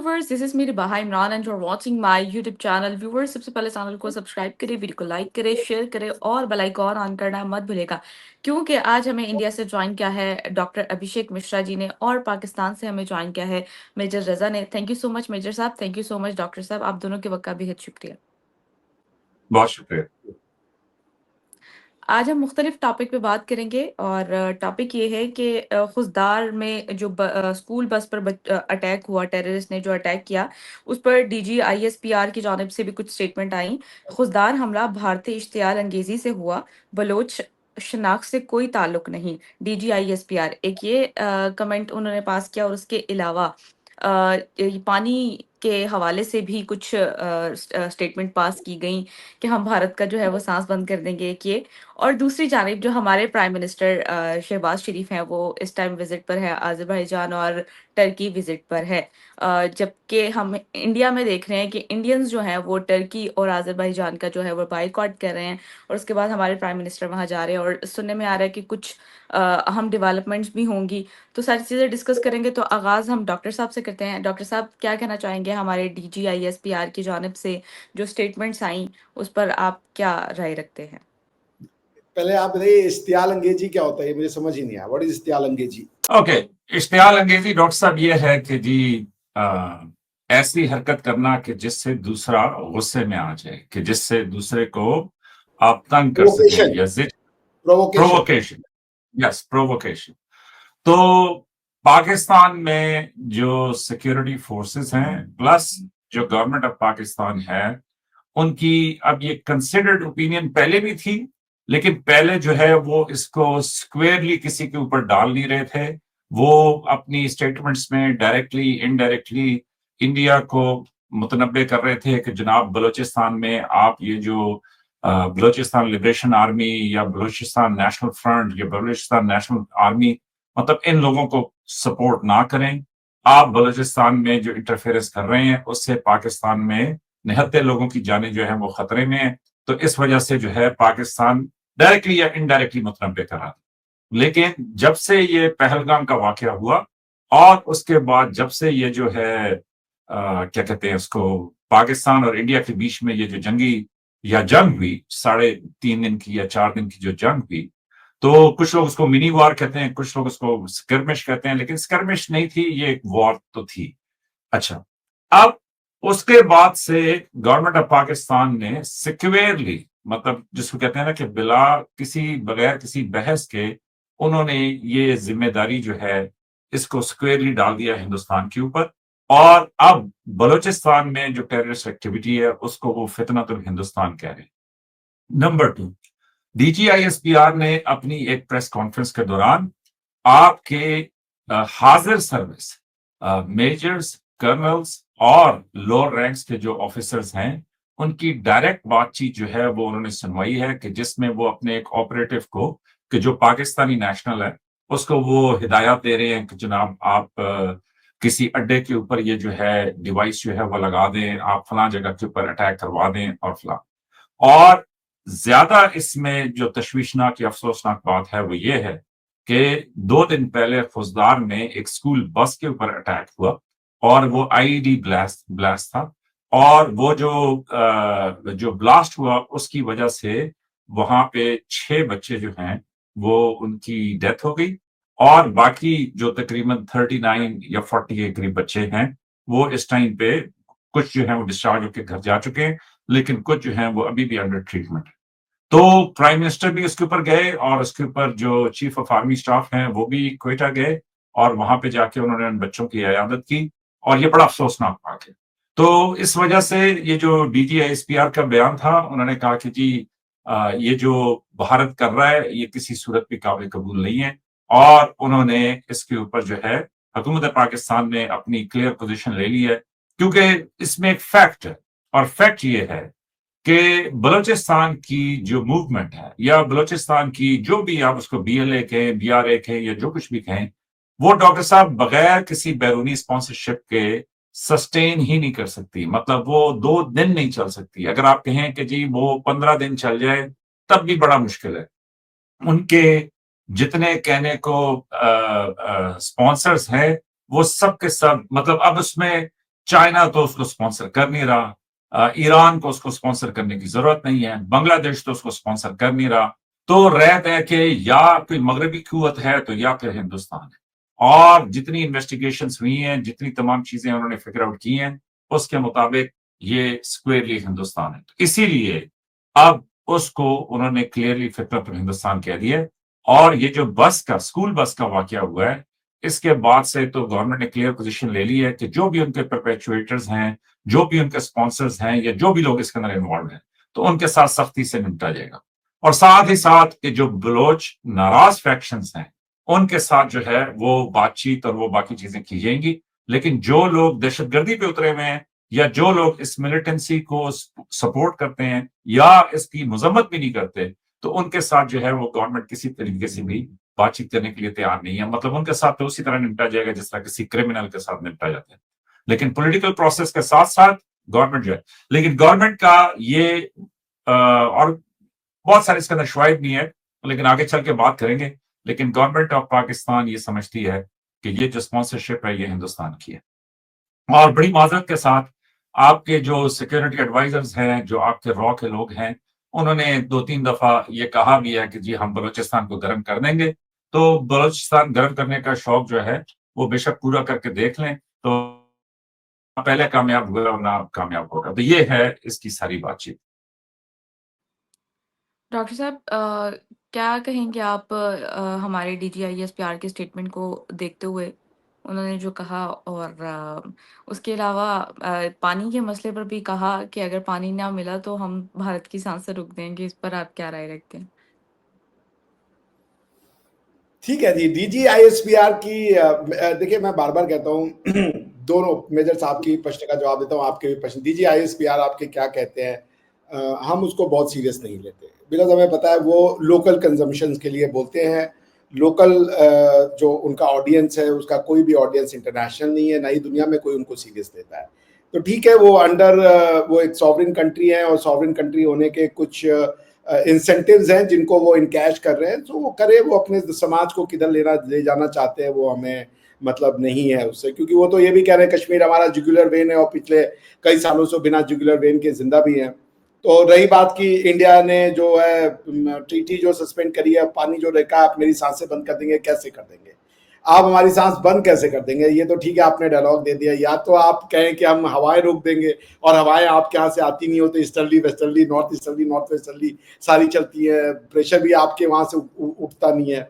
Viewers, this is मेरी Baha Imran and you are watching my YouTube channel. Viewers, सबसे पहले channel को सब्सक्राइब करें, वीडियो को लाइक करें, शेयर करें और बेल आइकॉन ऑन करना मत भूलेगा, क्योंकि आज हमें इंडिया से ज्वाइन किया है डॉक्टर अभिषेक मिश्रा जी ने और पाकिस्तान से हमें ज्वाइन किया है मेजर रजा ने। Thank you so much major साहब, thank you so much doctor साहब, आप दोनों के वक्त का बेहद शुक्रिया। बहुत शुक्रिया। आज हम मुख्तलिफ टॉपिक पे बात करेंगे और टॉपिक ये है कि खुजदार में जो स्कूल बस पर अटैक हुआ, टेररिस्ट ने जो अटैक किया, उस पर डीजी आईएसपीआर की जानिब से भी कुछ स्टेटमेंट आई। खुजदार हमला भारतीय इश्तियाल अंगेजी से हुआ, बलोच शनाख्त से कोई ताल्लुक नहीं, डीजी आईएसपीआर एक ये कमेंट उन्होंने पास किया। और उसके अलावा ये पानी के हवाले से भी कुछ स्टेटमेंट पास की गई कि हम भारत का जो है वो सांस बंद कर देंगे, एक ये। और दूसरी जानिब जो हमारे प्राइम मिनिस्टर शहबाज शरीफ हैं, वो इस टाइम विजिट पर है अज़रबैजान और टर्की विजिट पर है। जबकि हम इंडिया में देख रहे हैं कि इंडियंस जो हैं वो टर्की और अज़रबैजान का जो है वो बाइकॉट कर रहे हैं, और उसके बाद हमारे प्राइम मिनिस्टर वहाँ जा रहे हैं और सुनने में आ रहा है कि कुछ अहम डेवलपमेंट्स भी होंगी। तो सारी चीज़ें डिस्कस करेंगे। तो आगाज़ हम डॉक्टर साहब से करते हैं। डॉक्टर साहब, क्या कहना चाहेंगे हमारे DGISPR की जानिब से जो स्टेटमेंट्स आई, उस पर आप क्या राय रखते हैं? पहले आप बताइए, इश्तियाल अंगेजी क्या होता है? मुझे समझ ही नहीं आया। व्हाट इज इश्तियाल अंगेजी? ओके, इश्तियाल अंगेजी डॉक्टर साहब ये है कि जी ऐसी हरकत करना कि जिससे दूसरा गुस्से में आ जाए, कि जिससे दूसरे को आप तंग कर सकें, या प्रोवोकेशन। Yes, provocation. तो पाकिस्तान में जो सिक्योरिटी फोर्सेस हैं प्लस जो गवर्नमेंट ऑफ पाकिस्तान है, उनकी अब ये कंसिडर्ड ओपिनियन पहले भी थी, लेकिन पहले जो है वो इसको स्क्वेयरली किसी के ऊपर डाल नहीं रहे थे। वो अपनी स्टेटमेंट्स में डायरेक्टली इनडायरेक्टली इंडिया को मुतनब्बे कर रहे थे कि जनाब बलूचिस्तान में आप ये जो बलूचिस्तान लिबरेशन आर्मी या बलूचिस्तान नेशनल फ्रंट या बलूचिस्तान नेशनल आर्मी, मतलब इन लोगों को सपोर्ट ना करें। आप बलूचिस्तान में जो इंटरफेरेंस कर रहे हैं उससे पाकिस्तान में निहत्ते लोगों की जानें जो है वो खतरे में है। तो इस वजह से जो है पाकिस्तान डायरेक्टली या इनडायरेक्टली मुतनब्बे कर रहा था। लेकिन जब से ये पहलगाम का वाकया हुआ और उसके बाद जब से ये जो है क्या कहते हैं उसको, पाकिस्तान और इंडिया के बीच में ये जो जंग हुई, 3.5 दिन की या 4 दिन की जो जंग हुई, तो कुछ लोग उसको मिनी वॉर कहते हैं, कुछ लोग उसको स्कर्मिश कहते हैं, लेकिन स्कर्मिश नहीं थी, ये एक वॉर तो थी। अच्छा, अब उसके बाद से गवर्नमेंट ऑफ पाकिस्तान ने सिक्योरली, मतलब जिसको कहते हैं ना कि बगैर किसी बहस के उन्होंने ये जिम्मेदारी जो है इसको स्क्वेयरली डाल दिया हिंदुस्तान के ऊपर। और अब बलूचिस्तान में जो टेररिस्ट एक्टिविटी है उसको वो फितनतुल हिंदुस्तान कह रहे हैं। नंबर 2, DGISPR ने अपनी एक प्रेस कॉन्फ्रेंस के दौरान आपके हाजिर सर्विस मेजर्स, कर्नल्स और लोअर रैंक्स के जो ऑफिसर्स हैं उनकी डायरेक्ट बातचीत जो है वो उन्होंने सुनवाई है, कि जिसमें वो अपने एक ऑपरेटिव को, कि जो पाकिस्तानी नेशनल है, उसको वो हिदायत दे रहे हैं कि जनाब आप किसी अड्डे के ऊपर ये जो है डिवाइस जो है वो लगा दें, आप फलां जगह के ऊपर अटैक करवा दें और फलां। और ज्यादा इसमें जो तशवीशनाक या अफसोसनाक बात है वो ये है कि 2 दिन पहले खुजदार में एक स्कूल बस के ऊपर अटैक हुआ और वो आईईडी ब्लास्ट था, और वो जो ब्लास्ट हुआ उसकी वजह से वहां पे 6 बच्चे जो हैं वो उनकी डेथ हो गई, और बाकी जो तकरीबन 39 या 40 के करीब बच्चे हैं वो इस टाइम पे कुछ जो है वो डिस्चार्ज होकर घर जा चुके हैं, लेकिन कुछ जो है वो अभी भी अंडर ट्रीटमेंट है। तो प्राइम मिनिस्टर भी उसके ऊपर गए और उसके ऊपर जो चीफ ऑफ आर्मी स्टाफ हैं वो भी क्वेटा गए और वहां पे जाके उन्होंने उन बच्चों की इयादत की, और ये बड़ा अफसोसनाक बात है। तो इस वजह से ये जो DGISPR का बयान था, उन्होंने कहा कि जी ये जो भारत कर रहा है ये किसी सूरत भी काबिल कबूल नहीं है, और उन्होंने इसके ऊपर जो है हुकूमत पाकिस्तान ने अपनी क्लियर पोजीशन ले ली है, क्योंकि इसमें एक फैक्ट है, और फैक्ट ये है कि बलूचिस्तान की जो मूवमेंट है या बलूचिस्तान की जो भी आप उसको BLA कहें, BRA कहें या जो कुछ भी कहें, वो डॉक्टर साहब बगैर किसी बैरूनी स्पॉन्सरशिप के सस्टेन ही नहीं कर सकती। मतलब वो 2 दिन नहीं चल सकती। अगर आप कहें कि जी वो 15 दिन चल जाए तब भी बड़ा मुश्किल है। उनके जितने कहने को स्पॉन्सर्स हैं वो सब के सब, मतलब अब उसमें चाइना तो उसको स्पॉन्सर कर नहीं रहा, ईरान को उसको स्पॉन्सर करने की जरूरत नहीं है, बांग्लादेश तो उसको स्पॉन्सर कर नहीं रहा। तो रहते हैं कि या कोई मगरबी कुव्वत है तो या फिर हिंदुस्तान है। और जितनी इन्वेस्टिगेशंस हुई हैं, जितनी तमाम चीजें उन्होंने फिगर आउट की हैं, उसके मुताबिक ये स्क्वेयरली हिंदुस्तान है। तो इसीलिए अब उसको उन्होंने क्लियरली फितरत हिंदुस्तान कह दिया। और ये जो स्कूल बस का वाकया हुआ है, इसके बाद से तो गवर्नमेंट ने क्लियर पोजीशन ले ली है कि जो भी उनके परपेचुएटर्स हैं, जो भी उनके स्पॉन्सर्स हैं, या जो भी लोग इसके अंदर इन्वॉल्व हैं, तो उनके साथ सख्ती से निपटा जाएगा। और साथ ही साथ कि जो बलोच नाराज फैक्शंस हैं, उनके साथ जो है वो बातचीत और वो बाकी चीजें की जाएंगी। लेकिन जो लोग दहशतगर्दी पे उतरे हुए हैं, या जो लोग इस मिलिटेंसी को सपोर्ट करते हैं या इसकी मजम्मत भी नहीं करते, तो उनके साथ जो है वो गवर्नमेंट किसी तरीके से भी बातचीत करने के लिए तैयार नहीं है। मतलब उनके साथ तो उसी तरह निपटा जाएगा जिस तरह किसी क्रिमिनल के साथ निपटा जाता है। लेकिन पॉलिटिकल प्रोसेस के साथ साथ गवर्नमेंट जो है, लेकिन गवर्नमेंट का ये और बहुत सारे इसके अंदर शवाहिद नहीं है, लेकिन आगे चल के बात करेंगे। लेकिन गवर्नमेंट ऑफ पाकिस्तान ये समझती है कि ये जो स्पॉन्सरशिप है ये हिंदुस्तान की है। और बड़ी माजरत के साथ आपके जो सिक्योरिटी एडवाइजर्स हैं, जो आपके रॉ के लोग हैं, उन्होंने 2-3 दफा ये कहा भी है कि जी हम बलूचिस्तान को गर्म कर देंगे। तो बलूचिस्तान गर्म करने का शौक जो है वो बेशक पूरा करके देख लें, तो पहले कामयाब हुआ और ना कामयाब होगा। तो ये है इसकी सारी बातचीत। डॉक्टर साहब, क्या कहेंगे आप हमारे DGISPR के स्टेटमेंट को देखते हुए, उन्होंने जो कहा, और उसके अलावा पानी के मसले पर भी कहा कि अगर पानी ना मिला तो हम भारत की सांसें रोक देंगे। इस पर आप क्या राय रखते हैं? ठीक है जी। DGISPR की देखिए, मैं बार बार कहता हूँ दोनों मेजर साहब की प्रश्न का जवाब देता हूँ, आपके भी प्रश्न। DGISPR आपके क्या कहते हैं, हम उसको बहुत सीरियस नहीं लेते, बिकॉज हमें पता है वो लोकल कंजम्पशन के लिए बोलते हैं। लोकल जो उनका ऑडियंस है, उसका कोई भी ऑडियंस इंटरनेशनल नहीं है, ना ही दुनिया में कोई उनको सीरियस लेता है। तो ठीक है, वो अंडर वो एक सॉवरेन कंट्री है, और सॉवरेन कंट्री होने के कुछ इंसेंटिव्स हैं जिनको वो इनकैश कर रहे हैं। तो वो करे, वो अपने समाज को किधर ले जाना चाहते हैं, वो हमें मतलब नहीं है उससे, क्योंकि वो तो ये भी कह रहे हैं कश्मीर हमारा जुगुलर वेन है, और पिछले कई सालों से बिना जुगुलर वेन के जिंदा भी हैं। तो रही बात की इंडिया ने जो है ट्रीटी जो सस्पेंड करी है, पानी जो रेखा आप मेरी सांसें बंद कर देंगे, कैसे कर देंगे आप हमारी सांस बंद कैसे कर देंगे? ये तो ठीक है, आपने डायलॉग दे दिया। या तो आप कहें कि हम हवाएं रोक देंगे, और हवाएं आपके यहाँ से आती नहीं हो, तो ईस्टर्ली वेस्टर्ली नॉर्थ वेस्टर्ली सारी चलती है, प्रेशर भी आपके वहां से उठता नहीं है,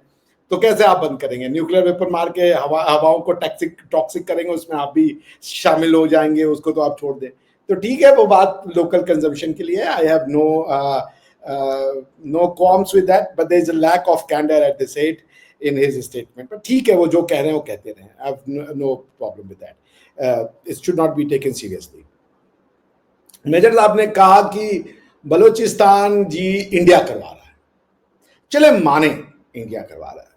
तो कैसे आप बंद करेंगे? न्यूक्लियर वेपन मार के हवाओं को टॉक्सिक करेंगे, उसमें आप भी शामिल हो जाएंगे, उसको तो आप छोड़ दें। तो ठीक है, वो बात लोकल कंजम्पशन के लिए। I have no qualms with that, but there is a lack of candor at this age in his statement. But ठीक है, वो जो कह रहे हैं वो कहते रहे। I have no problem with that. It should not be taken seriously. Major साहब ने कहा कि बलूचिस्तान जी इंडिया करवा रहा है। चले माने इंडिया करवा रहा है,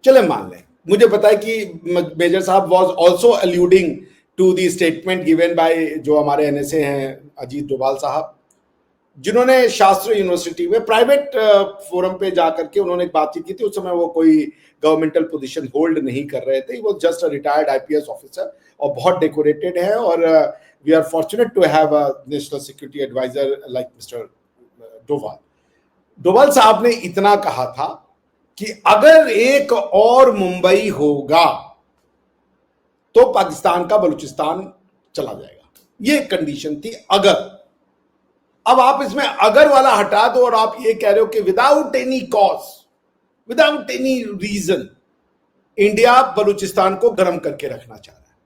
चले मान लें। मुझे पता है कि मेजर साहब was also alluding to the statement given by जो हमारे NSA हैं, अजीत डोभाल साहब, जिन्होंने शास्त्री यूनिवर्सिटी में प्राइवेट फोरम पे जाकर के उन्होंने एक बातचीत की थी। उस समय वो कोई गवर्नमेंटल पोजीशन होल्ड नहीं कर रहे थे, वो just a retired IPS officer, और बहुत डेकोरेटेड है। और we are fortunate to have a national security adviser like mister Doval साहब ने इतना कहा था कि अगर एक और मुंबई होगा तो पाकिस्तान का बलूचिस्तान चला जाएगा, ये कंडीशन थी अगर। अब आप इसमें अगर वाला हटा दो, और आप ये कह रहे हो कि without any cause, without any reason India Balochistan को गर्म करके रखना चाह रहा है,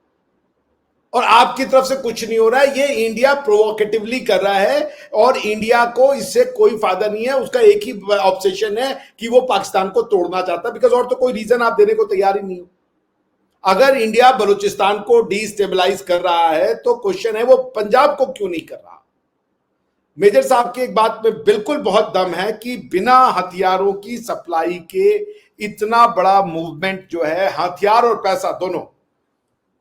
और आपकी तरफ से कुछ नहीं हो रहा है। ये इंडिया प्रोवोकेटिवली कर रहा है, और इंडिया को इससे कोई फायदा नहीं है। उसका एक ही ऑब्सेशन है कि वो पाकिस्तान को तोड़ना चाहता है, बिकॉज और तो कोई रीजन आप देने को तैयार ही नहीं हो। अगर इंडिया बलूचिस्तान को डिस्टेबलाइज कर रहा है, तो क्वेश्चन है वो पंजाब को क्यों नहीं कर रहा? मेजर साहब की एक बात में बिल्कुल बहुत दम है कि बिना हथियारों की सप्लाई के इतना बड़ा मूवमेंट जो है, हथियार और पैसा दोनों,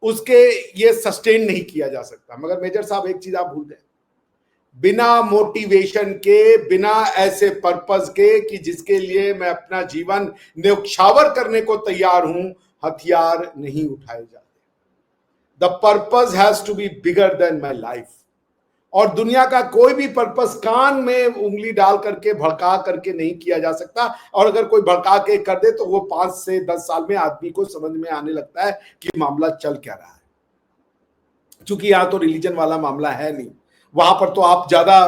उसके ये सस्टेन नहीं किया जा सकता। मगर मेजर साहब एक चीज आप भूल गए, बिना मोटिवेशन के, बिना ऐसे पर्पस के कि जिसके लिए मैं अपना जीवन न्यौछावर करने को तैयार हूं, हथियार नहीं उठाए जाते। The purpose has to be bigger than my life. और दुनिया का कोई भी पर्पस कान में उंगली डाल करके भड़का करके नहीं किया जा सकता। और अगर कोई भड़का के कर दे तो वो 5 से 10 साल में आदमी को समझ में आने लगता है कि मामला चल क्या रहा है। क्योंकि यहां तो रिलीजन वाला मामला है नहीं, वहां पर तो आप ज्यादा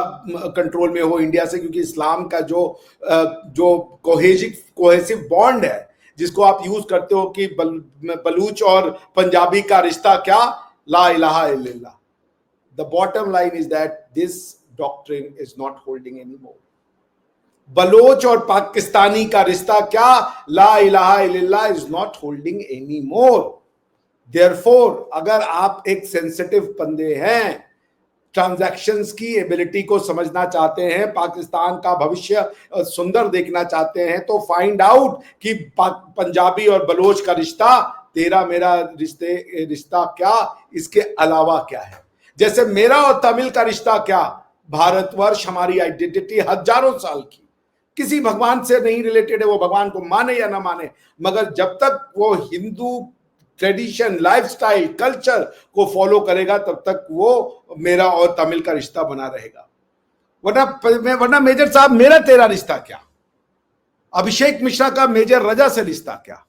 कंट्रोल में हो इंडिया से, क्योंकि इस्लाम का जो कोहेसिव बॉन्ड है जिसको आप यूज करते हो कि बलूच और पंजाबी का रिश्ता क्या, ला इलाहा इल्लल्लाह। The bottom line is that this doctrine is not holding anymore. Baloch और पाकिस्तानी का रिश्ता क्या, ला इलाहा इल्लल्लाह is not holding anymore. Therefore, अगर आप एक सेंसिटिव बंदे हैं, ट्रांजैक्शंस की एबिलिटी को समझना चाहते हैं, पाकिस्तान का भविष्य सुंदर देखना चाहते हैं, तो फाइंड आउट कि पंजाबी और बलोच का रिश्ता, तेरा मेरा रिश्ता क्या, इसके अलावा क्या है। जैसे मेरा और तमिल का रिश्ता क्या, भारतवर्ष हमारी आइडेंटिटी हजारों साल की, किसी भगवान से नहीं रिलेटेड है, वो भगवान को माने या ना माने, मगर जब तक वो हिंदू ट्रेडिशन, लाइफस्टाइल, कल्चर को फॉलो करेगा तब तक वो मेरा और तमिल का रिश्ता बना रहेगा। वरना मेजर साहब, मेरा तेरा रिश्ता क्या, अभिषेक मिश्रा का मेजर रजा से रिश्ता क्या,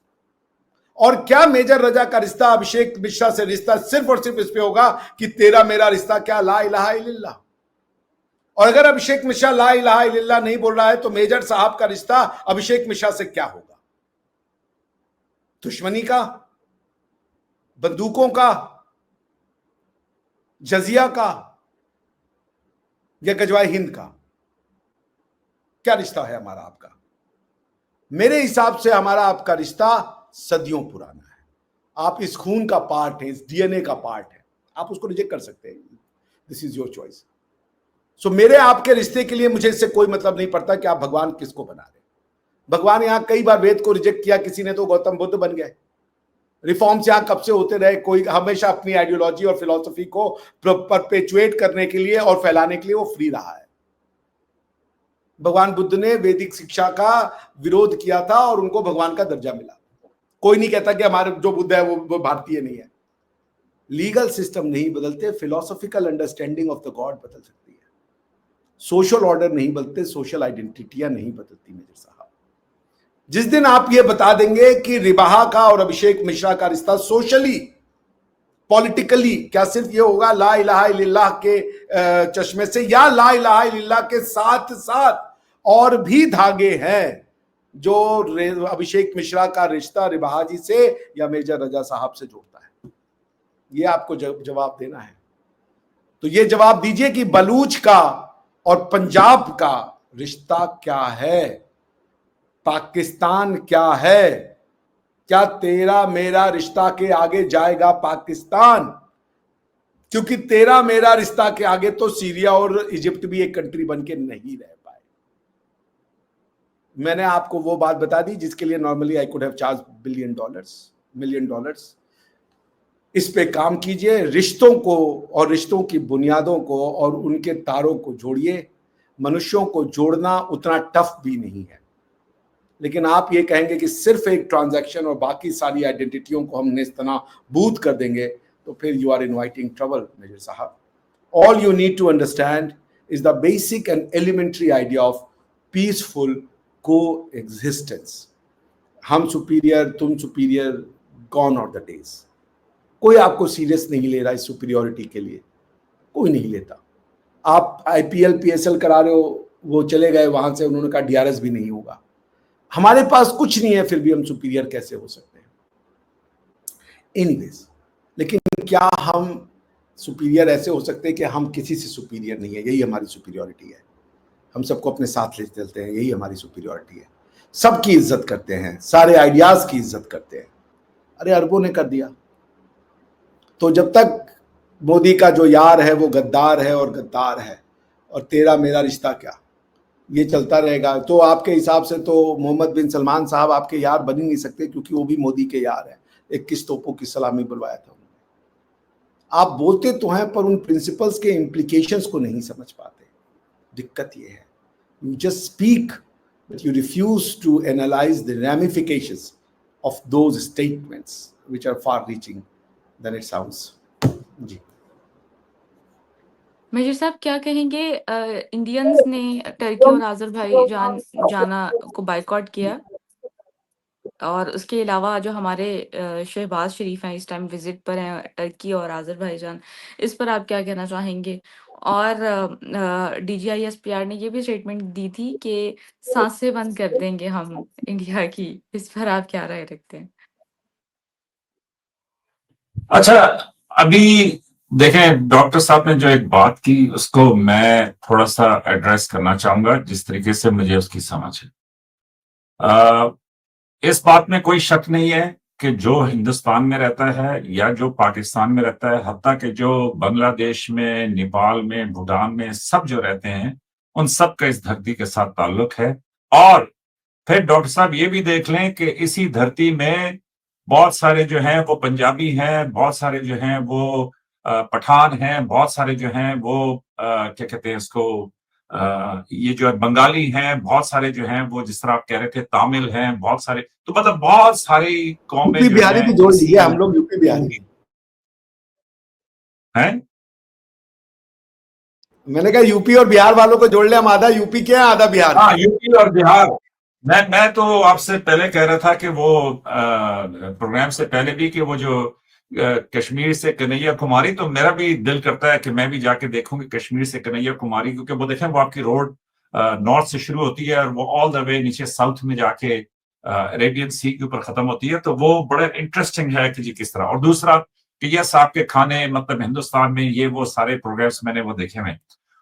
और क्या मेजर रजा का रिश्ता अभिषेक मिश्रा से रिश्ता सिर्फ और सिर्फ इस पे होगा कि तेरा मेरा रिश्ता क्या, ला इलाहा इल्लल्लाह। और अगर अभिषेक मिश्रा ला इलाहा इल्लल्लाह नहीं बोल रहा है तो मेजर साहब का रिश्ता अभिषेक मिश्रा से क्या होगा, दुश्मनी का, बंदूकों का, जजिया का, या गजवाए हिंद का, क्या रिश्ता है हमारा आपका। मेरे हिसाब से हमारा आपका रिश्ता सदियों पुराना है। आप इस खून का पार्ट है, इस डीएनए का पार्ट है, आप उसको रिजेक्ट कर सकते हैं, दिस इज योर चॉइस। सो मेरे आपके रिश्ते के लिए मुझे इससे कोई मतलब नहीं पड़ता कि आप भगवान किसको बना रहे। भगवान यहां कई बार वेद को रिजेक्ट किया, किसी ने तो गौतम बुद्ध बन गए। रिफॉर्म्स यहां कब से होते रहे, कोई हमेशा अपनी आइडियोलॉजी और फिलॉसफी को परपेचुएट करने के लिए और फैलाने के लिए वो फ्री रहा है। भगवान बुद्ध ने वैदिक शिक्षा का विरोध किया था और उनको भगवान का दर्जा मिला। कोई नहीं कहता कि हमारे जो बुद्ध है वो भारतीय नहीं है। लीगल सिस्टम नहीं बदलते, philosophical understanding of the God बदल सकती है। सोशल ऑर्डर नहीं बदलते, सोशल आइडेंटिटियां नहीं बदलती। मेजर साहब, जिस दिन आप ये बता देंगे कि रिबाहा का और अभिषेक मिश्रा का रिश्ता सोशली, पॉलिटिकली, क्या सिर्फ ये होगा ला इलाहा इल्लल्लाह के चश्मे से, या ला इलाहा इल्लल्लाह के साथ साथ और भी धागे हैं जो अभिषेक मिश्रा का रिश्ता रिबाहा जी से या मेजर रजा साहब से जोड़ता है, ये आपको जवाब देना है। तो ये जवाब दीजिए कि बलूच का और पंजाब का रिश्ता क्या है, पाकिस्तान क्या है, क्या तेरा मेरा रिश्ता के आगे जाएगा पाकिस्तान? क्योंकि तेरा मेरा रिश्ता के आगे तो सीरिया और इजिप्ट भी एक कंट्री बन के नहीं रह पाए। मैंने आपको वो बात बता दी जिसके लिए normally I could have charge million dollars. इस पे काम कीजिए, रिश्तों को और रिश्तों की बुनियादों को और उनके तारों को जोड़िए। मनुष्यों को जोड़ना उतना टफ भी नहीं है, लेकिन आप ये कहेंगे कि सिर्फ एक ट्रांजैक्शन और बाकी सारी आइडेंटिटियों को हम नेस्तनाबूद कर देंगे, तो फिर you are inviting trouble major साहब। All you need to understand is the basic and elementary idea of peaceful coexistence. हम सुपीरियर, तुम superior, gone are the days. कोई आपको सीरियस नहीं ले रहा इस सुपीरियोरिटी के लिए, कोई नहीं लेता। आप IPL PSL करा रहे हो, वो चले गए वहां से, उन्होंने कहा DRS भी नहीं होगा। हमारे पास कुछ नहीं है, फिर भी हम सुपीरियर कैसे हो सकते हैं? एनीवेज, लेकिन क्या हम सुपीरियर ऐसे हो सकते हैं कि हम किसी से सुपीरियर नहीं है? यही हमारी सुपीरियोरिटी है। हम सबको अपने साथ ले चलते हैं, यही हमारी सुपीरियोरिटी है। सबकी इज्जत करते हैं, सारे आइडियाज की इज्जत करते हैं। अरे अरबों ने कर दिया। तो जब तक मोदी का जो यार है वो गद्दार है और गद्दार है, और तेरा मेरा रिश्ता क्या, ये चलता रहेगा। तो आपके हिसाब से तो मोहम्मद बिन सलमान साहब आपके यार बन ही नहीं सकते, क्योंकि वो भी मोदी के यार हैं। 21 तोपों की सलामी बुलवाया था उन्होंने। आप बोलते तो हैं पर उन प्रिंसिपल्स के इम्प्लीकेशंस को नहीं समझ पाते। दिक्कत ये है, you just speak but you refuse to analyse the ramifications of those statements which are far reaching than it sounds. जी। मेजर साहब क्या कहेंगे, इंडियंस ने टर्की और अज़रबैजान जाना को बायकॉट किया और उसके अलावा जो हमारे शहबाज शरीफ हैं इस टाइम विजिट पर हैं टर्की और अज़रबैजान, इस पर आप क्या कहना चाहेंगे? और डीजीआईएसपीआर ने ये भी स्टेटमेंट दी थी कि सांसें बंद कर देंगे हम इंडिया की, इस पर आप क्या राय रखते हैं? अच्छा, अभी देखें डॉक्टर साहब ने जो एक बात की उसको मैं थोड़ा सा एड्रेस करना चाहूंगा जिस तरीके से मुझे उसकी समझ है। इस बात में कोई शक नहीं है कि जो हिंदुस्तान में रहता है या जो पाकिस्तान में रहता है, हत्ता कि जो बांग्लादेश में, नेपाल में, भूटान में सब जो रहते हैं, उन सब का इस धरती के साथ ताल्लुक है। और फिर डॉक्टर साहब ये भी देख लें कि इसी धरती में बहुत सारे जो हैं वो पंजाबी हैं, बहुत सारे जो हैं वो पठान हैं, बहुत सारे जो हैं वो क्या कहते हैं इसको, ये जो है बंगाली हैं, बहुत सारे जो हैं वो जिस तरह आप कह रहे थे तामिल हैं, बहुत सारे, तो मतलब बहुत सारी कौमें यूपी जो बिहारी हैं भी जोड़ लीजिए, इसी हम लोग यूपी बिहारी हैं। मैंने कहा यूपी और बिहार वालों को जोड़ ले, हम आधा यूपी के हैं आधा बिहार हाँ, के। यूपी और बिहार। मैं तो आपसे पहले कह रहा था कि वो प्रोग्राम से पहले भी कि वो जो कश्मीर से कन्हैया कुमारी, तो मेरा भी दिल करता है कि मैं भी जाके देखूंगी कश्मीर से कन्हैया कुमारी, क्योंकि वो देखें वो आपकी रोड नॉर्थ से शुरू होती है और वो ऑल द वे नीचे साउथ में जाके अरेबियन सी के ऊपर खत्म होती है। तो वो बड़ा इंटरेस्टिंग है कि जी किस तरह। और दूसरा कि यस आपके खाने, मतलब हिंदुस्तान में ये वो सारे प्रोग्राम्स मैंने वो देखे हुए।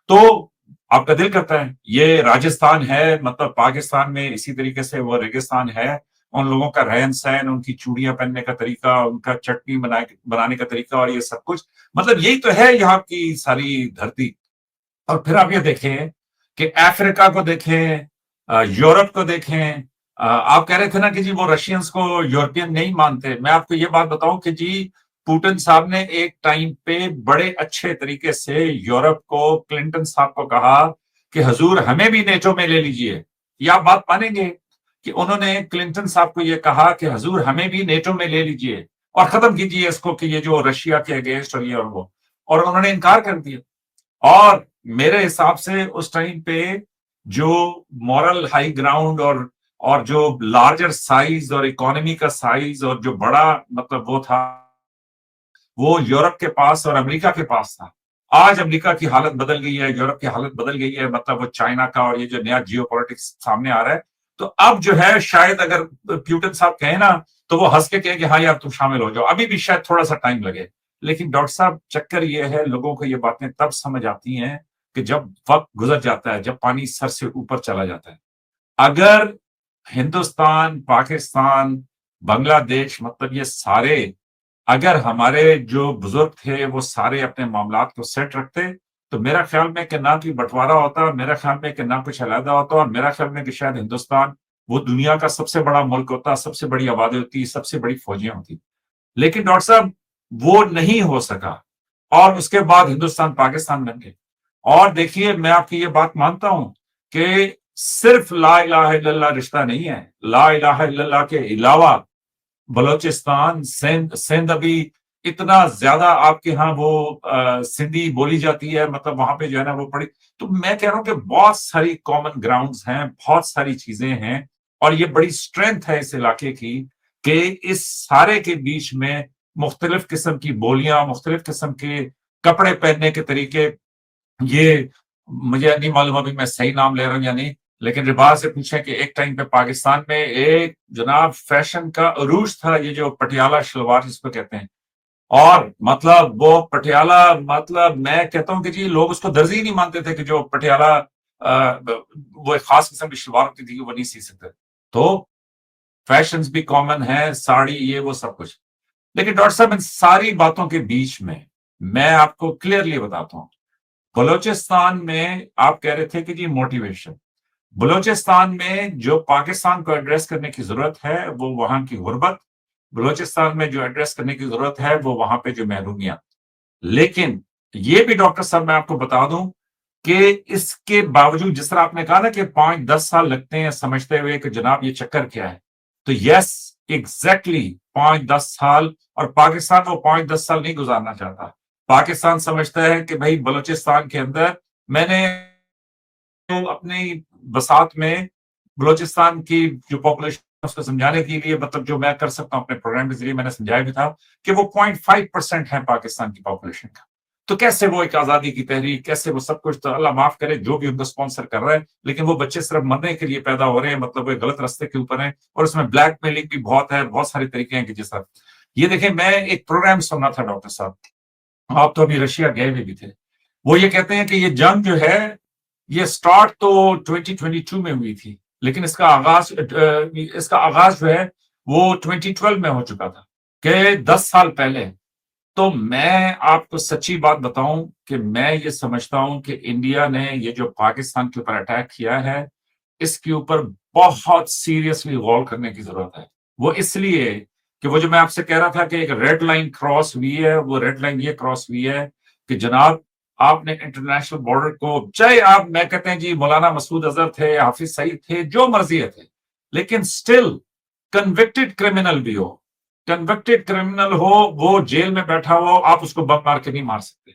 तो आपका दिल करता है ये राजस्थान है, मतलब पाकिस्तान में इसी तरीके से वो रेगिस्तान है, उन लोगों का रहन सहन, उनकी चूड़ियां पहनने का तरीका, उनका चटनी बनाने का तरीका और ये सब कुछ, मतलब यही तो है यहाँ की सारी धरती। और फिर आप ये देखें कि अफ्रीका को देखें, यूरोप को देखें। आप कह रहे थे ना कि जी वो रशियंस को यूरोपियन नहीं मानते। मैं आपको ये बात बताऊं कि जी पुतिन साहब ने एक टाइम पे बड़े अच्छे तरीके से यूरोप को, क्लिंटन साहब को कहा कि हजूर हमें भी नेटो में ले लीजिए। ये आप बात मानेंगे कि उन्होंने क्लिंटन साहब को ये कहा कि हजूर हमें भी नेटो में ले लीजिए और खत्म कीजिए इसको कि ये जो रशिया के अगेंस्ट और ये और वो, और उन्होंने इनकार कर दिया। और मेरे हिसाब से उस टाइम पे जो मॉरल हाई ग्राउंड और जो लार्जर साइज और इकोनॉमी का साइज और जो बड़ा मतलब वो था, वो यूरोप के पास और अमेरिका के पास था। आज अमेरिका की हालत बदल गई है, यूरोप की हालत बदल गई है, मतलब वो चाइना का और ये जो नया जियोपॉलिटिक्स सामने आ रहा है। तो अब जो है शायद अगर पुतिन साहब कहें ना तो वो हंस के कहें कि हाँ यार तुम शामिल हो जाओ, अभी भी शायद थोड़ा सा टाइम लगे। लेकिन डॉक्टर साहब चक्कर ये है, लोगों को ये बातें तब समझ आती हैं कि जब वक्त गुजर जाता है, जब पानी सर से ऊपर चला जाता है। अगर हिंदुस्तान, पाकिस्तान, बांग्लादेश, मतलब ये सारे, अगर हमारे जो बुजुर्ग थे वो सारे अपने मामलात को सेट रखते, तो मेरा ख्याल में कि ना कोई बंटवारा होता, मेरा ख्याल में कि ना कुछ अलहदा होता, और मेरा ख्याल में कि शायद हिंदुस्तान वो दुनिया का सबसे बड़ा मुल्क होता, सबसे बड़ी आबादी होती, सबसे बड़ी फौजियां होती। लेकिन डॉक्टर साहब वो नहीं हो सका और उसके बाद हिंदुस्तान पाकिस्तान बन गए। और देखिए मैं आपकी ये बात मानता हूं कि सिर्फ ला इलाहा इल्लल्लाह रिश्ता नहीं है, ला इलाहा इल्लल्लाह के अलावा बलोचिस्तान, सिंध अभी इतना ज्यादा आपके यहाँ वो सिंधी बोली जाती है, मतलब वहां पे जो है ना वो पड़ी। तो मैं कह रहा हूं कि बहुत सारी कॉमन ग्राउंड्स हैं, बहुत सारी चीजें हैं, और ये बड़ी स्ट्रेंथ है इस इलाके की कि इस सारे के बीच में मुख्तलिफ किस्म की बोलियां, मुख्तलिफ किस्म के कपड़े पहनने के तरीके, ये मुझे नहीं मालूम अभी मैं सही नाम ले रहा हूं या नहीं, लेकिन रिबाज से पूछें कि एक टाइम पे पाकिस्तान में एक जनाब फैशन का अरूज था, ये जो पटियाला शलवार जिसको कहते हैं। और मतलब वो पटियाला, मतलब मैं कहता हूं कि जी लोग उसको दर्जी नहीं मानते थे कि जो पटियाला वो एक खास किस्म की शलवार होती थी कि वो नहीं सी सकते। तो फैशन भी कॉमन है, साड़ी ये वो सब कुछ। लेकिन डॉक्टर साहब इन सारी बातों के बीच में मैं आपको क्लियरली बताता हूं, बलूचिस्तान में आप कह रहे थे कि जी मोटिवेशन, बलूचिस्तान में जो पाकिस्तान को एड्रेस करने की जरूरत है वो वहां की गुर्बत, बलूचिस्तान में जो एड्रेस करने की जरूरत है वो वहां पे जो महरूमियां। लेकिन ये भी डॉक्टर साहब मैं आपको बता दूं कि इसके बावजूद जिस तरह आपने कहा ना कि 5-10 साल लगते हैं समझते हुए कि जनाब ये चक्कर क्या है, तो यस एग्जैक्टली 5-10 साल, और पाकिस्तान वो 5-10 साल नहीं गुजारना चाहता। पाकिस्तान समझता है कि भाई बलूचिस्तान के अंदर मैंने तो अपनी बसात में बलूचिस्तान की जो पॉपुलेशन उसको समझाने के लिए मतलब जो मैं कर सकता हूँ अपने प्रोग्राम के जरिए मैंने समझाया भी था कि वो 0.5% है पाकिस्तान की पॉपुलेशन का। तो कैसे वो एक आजादी की तहरीक, कैसे वो सब कुछ, तो अल्लाह माफ करे जो भी उनको स्पॉन्सर कर रहा है, लेकिन वो बच्चे सिर्फ मरने के लिए पैदा हो रहे हैं, मतलब वो गलत रास्ते के ऊपर है और उसमें ब्लैकमेलिंग भी बहुत है, बहुत सारे तरीके हैं कि जिस तरह ये देखें। मैं एक प्रोग्राम सुनना था डॉक्टर साहब, आप तो अभी रशिया गए हुए भी थे। वो ये कहते हैं कि ये जंग जो है ये स्टार्ट तो 2022 में हुई थी, लेकिन इसका आगाज जो है वो 2012 में हो चुका था, कि 10 साल पहले। तो मैं आपको सच्ची बात बताऊं कि मैं ये समझता हूं कि इंडिया ने ये जो पाकिस्तान के ऊपर अटैक किया है, इसके ऊपर बहुत सीरियसली गौर करने की जरूरत है। वो इसलिए कि वो जो मैं आपसे कह रहा था कि एक रेड लाइन क्रॉस हुई है, वो रेड लाइन ये क्रॉस हुई है कि जनाब आपने इंटरनेशनल बॉर्डर को, चाहे आप, मैं कहते हैं जी मौलाना मसूद अजहर थे, हाफिज सईद थे, जो मर्जी थे, लेकिन स्टिल कन्विक्टेड क्रिमिनल भी हो, कन्विक्टेड क्रिमिनल हो, वो जेल में बैठा हो, आप उसको बम मार के नहीं मार सकते।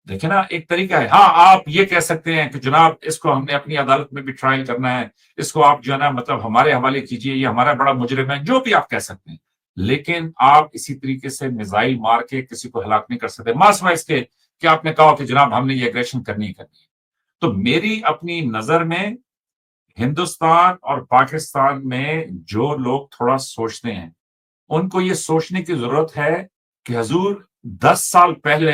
देखिए ना, एक तरीका है। हाँ, आप ये कह सकते हैं कि जनाब इसको हमने अपनी अदालत में भी ट्रायल करना है, इसको आप जो है ना मतलब हमारे हवाले कीजिए, ये हमारा बड़ा मुजरिम है, जो भी आप कह सकते हैं, लेकिन आप इसी तरीके से मिसाइल मार के किसी को हलाक नहीं कर सकते मासवा इसके कि आपने कहा कि जनाब हमने ये एग्रेशन करनी है। तो मेरी अपनी नजर में हिंदुस्तान और पाकिस्तान में जो लोग थोड़ा सोचते हैं, उनको ये सोचने की जरूरत है कि हजूर 10 साल पहले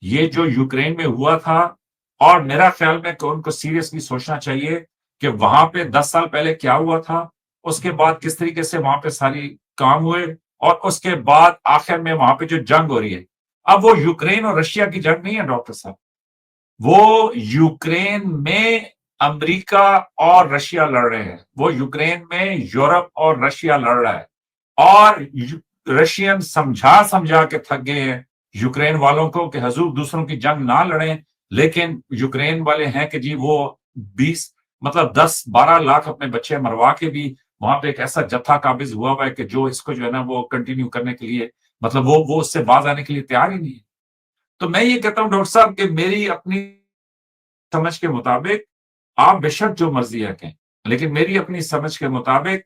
ये जो यूक्रेन में हुआ था, और मेरा ख्याल में कि उनको सीरियसली सोचना चाहिए कि वहां पे 10 साल पहले क्या हुआ था, उसके बाद किस तरीके से वहां पे सारी काम हुए, और उसके बाद आखिर में वहां पे जो जंग हो रही है, अब वो यूक्रेन और रशिया की जंग नहीं है डॉक्टर साहब, वो यूक्रेन में अमेरिका और रशिया लड़ रहे हैं, वो यूक्रेन में यूरोप और रशिया लड़ रहा है, और रशियन समझा समझा के थक गए हैं यूक्रेन वालों को कि हजूर दूसरों की जंग ना लड़ें, लेकिन यूक्रेन वाले हैं कि जी वो 20 मतलब 10-12 लाख अपने बच्चे मरवा के भी वहां पे एक ऐसा जत्था काबिज हुआ है कि जो इसको जो है ना वो कंटिन्यू करने के लिए मतलब वो उससे बाज आने के लिए तैयार ही नहीं है। तो मैं ये कहता हूं डॉक्टर साहब कि मेरी अपनी समझ के मुताबिक आप बेशक जो मर्जी है कहें, लेकिन मेरी अपनी समझ के मुताबिक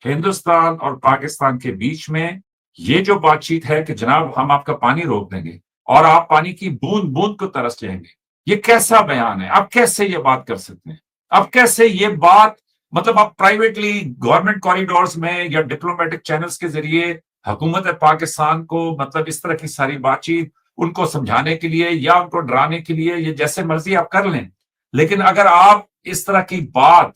हिंदुस्तान और पाकिस्तान के बीच में ये जो बातचीत है कि जनाब हम आपका पानी रोक देंगे और आप पानी की बूंद बूंद को तरस जाएंगे, ये कैसा बयान है? आप कैसे ये बात कर सकते हैं? आप कैसे ये बात मतलब आप प्राइवेटली गवर्नमेंट कॉरिडोर्स में या डिप्लोमेटिक चैनल्स के जरिए हुकूमत पाकिस्तान को मतलब इस तरह की सारी बातचीत उनको समझाने के लिए या उनको डराने के लिए, ये जैसे मर्जी आप कर लें, लेकिन अगर आप इस तरह की बात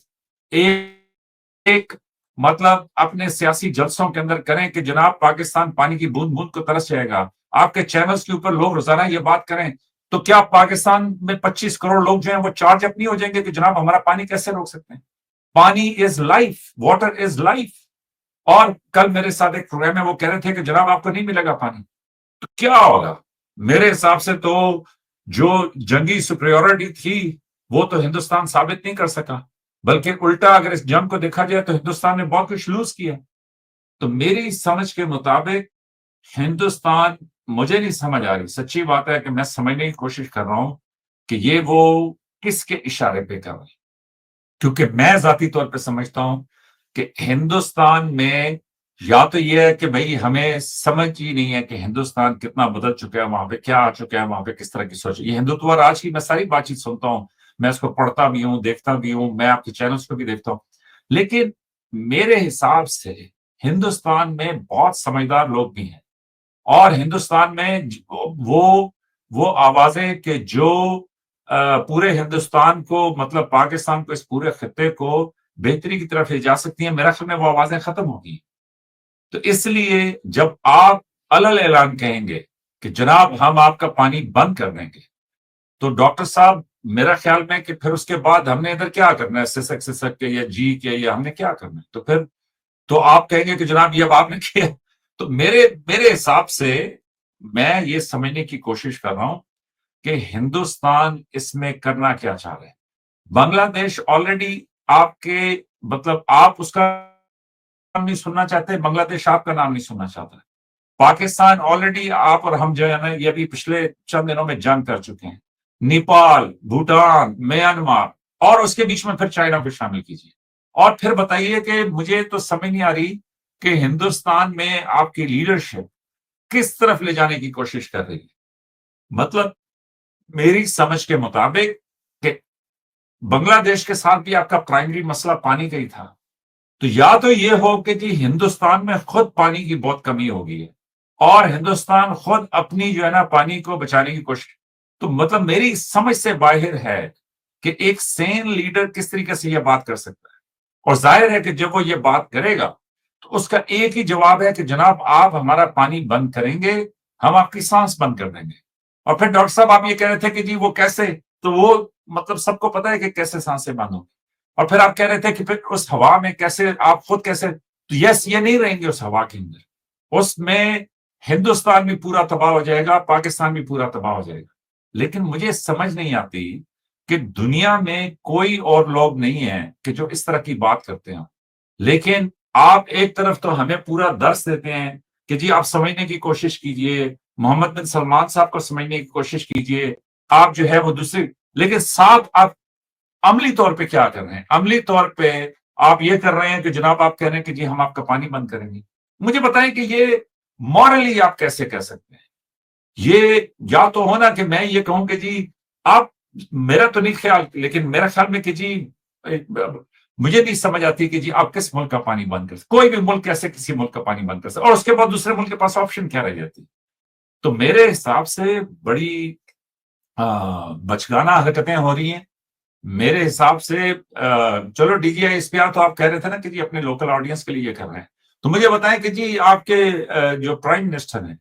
एक मतलब अपने सियासी जलसों के अंदर करें कि जनाब पाकिस्तान पानी की बूंद बूंद को तरस जाएगा, आपके चैनल्स के ऊपर लोग रोजाना ये बात करें, तो क्या पाकिस्तान में 25 करोड़ लोग जो हैं वो चार्ज अप नहीं हो जाएंगे कि जनाब हमारा पानी कैसे रोक सकते हैं? पानी is life, water is life. और कल मेरे साथ एक प्रोग्राम में वो कह रहे थे कि जनाब आपको नहीं मिलेगा पानी, तो क्या होगा? मेरे हिसाब से तो जो जंगी सुप्रियोरिटी थी वो तो हिंदुस्तान साबित नहीं कर सका, बल्कि उल्टा अगर इस जंग को देखा जाए तो हिंदुस्तान ने बहुत कुछ लूज किया। तो मेरी समझ के मुताबिक हिंदुस्तान, मुझे नहीं समझ आ रही, सच्ची बात है कि मैं समझने की कोशिश कर रहा हूं कि ये वो किसके इशारे पे कर रहे हैं, क्योंकि मैं जाती तौर पे समझता हूं कि हिंदुस्तान में या तो ये है कि भाई हमें समझ ही नहीं है कि हिंदुस्तान कितना बदल चुका है, वहां पे क्या आ चुका है, वहां पे किस तरह की सोच। ये हिंदुत्व राज की मैं सारी बातचीत सुनता हूं, मैं इसको पढ़ता भी हूं, देखता भी हूं, मैं आपके चैनल्स को भी देखता हूं, लेकिन मेरे हिसाब से हिंदुस्तान में बहुत समझदार लोग भी हैं, और हिंदुस्तान में वो आवाजें कि जो पूरे हिंदुस्तान को मतलब पाकिस्तान को, इस पूरे खत्ते को बेहतरी की तरफ ले जा सकती हैं, मेरा ख्याल में वो आवाजें खत्म हो गई। तो इसलिए जब आप अलल ऐलान कहेंगे कि जनाब हम आपका पानी बंद कर देंगे, तो डॉक्टर साहब मेरा ख्याल में कि फिर उसके बाद हमने इधर क्या करना है, सिसक सिसक के या जी के, या हमने क्या करना है? तो फिर तो आप कहेंगे कि जनाब ये अब आपने किया। तो मेरे मेरे हिसाब से मैं ये समझने की कोशिश कर रहा हूं कि हिंदुस्तान इसमें करना क्या चाह रहे हैं। बांग्लादेश ऑलरेडी आपके मतलब आप उसका नाम नहीं सुनना चाहते, बांग्लादेश आपका नाम नहीं सुनना चाहता है। पाकिस्तान ऑलरेडी आप और हम जो है ना, ये भी पिछले चंद दिनों में जंग कर चुके हैं। नेपाल, भूटान, म्यांमार, और उसके बीच में फिर चाइना को शामिल कीजिए। और फिर बताइए कि मुझे तो समझ नहीं आ रही कि हिंदुस्तान में आपकी लीडरशिप किस तरफ ले जाने की कोशिश कर रही है। मतलब मेरी समझ के मुताबिक कि बांग्लादेश के साथ भी आपका प्राइमरी मसला पानी का ही था। तो या तो ये हो कि जी हिंदुस्तान में खुद पानी की बहुत कमी हो गई है और हिंदुस्तान खुद अपनी जो है ना पानी को बचाने की कोशिश, तो मतलब मेरी समझ से बाहर है कि एक सेन लीडर किस तरीके से ये बात कर सकता है। और जाहिर है कि जब वो ये बात करेगा तो उसका एक ही जवाब है कि जनाब आप हमारा पानी बंद करेंगे, हम आपकी सांस बंद कर देंगे। और फिर डॉक्टर साहब आप ये कह रहे थे कि जी वो कैसे, तो वो मतलब सबको पता है कि कैसे सांसें बंद होंगी। और फिर आप कह रहे थे कि फिर उस हवा में कैसे आप खुद कैसे, तो यस ये नहीं रहेंगे उस हवा के अंदर, उसमें हिंदुस्तान भी पूरा तबाह हो जाएगा, पाकिस्तान भी पूरा तबाह हो जाएगा। लेकिन मुझे समझ नहीं आती कि दुनिया में कोई और लोग नहीं है कि जो इस तरह की बात करते हैं। लेकिन आप एक तरफ तो हमें पूरा दर्स देते हैं कि जी आप समझने की कोशिश कीजिए, मोहम्मद बिन सलमान साहब को समझने की कोशिश कीजिए, आप जो है वो दूसरी, लेकिन साथ आप अमली तौर पे क्या कर रहे हैं? अमली तौर पे आप ये कर रहे हैं कि जनाब आप कह रहे हैं कि जी हम आपका पानी बंद करेंगे। मुझे बताएं कि ये मॉरली आप कैसे कह सकते हैं? ये या तो हो ना कि मैं ये कहूं कि जी आप, मेरा तो नहीं ख्याल, लेकिन मेरा ख्याल में कि जी मुझे नहीं समझ आती कि जी आप किस मुल्क का पानी बंद कर सकते, कोई भी मुल्क कैसे किसी मुल्क का पानी बंद कर सकते, और उसके बाद दूसरे मुल्क के पास ऑप्शन क्या रह जाती। तो मेरे हिसाब से बड़ी बचगाना हरकतें हो रही हैं मेरे हिसाब से। चलो डीजीआईएसपीआर तो आप कह रहे थे ना कि जी अपने लोकल ऑडियंस के लिए ये कर रहे हैं, तो मुझे बताएं कि जी आपके जो प्राइम मिनिस्टर हैं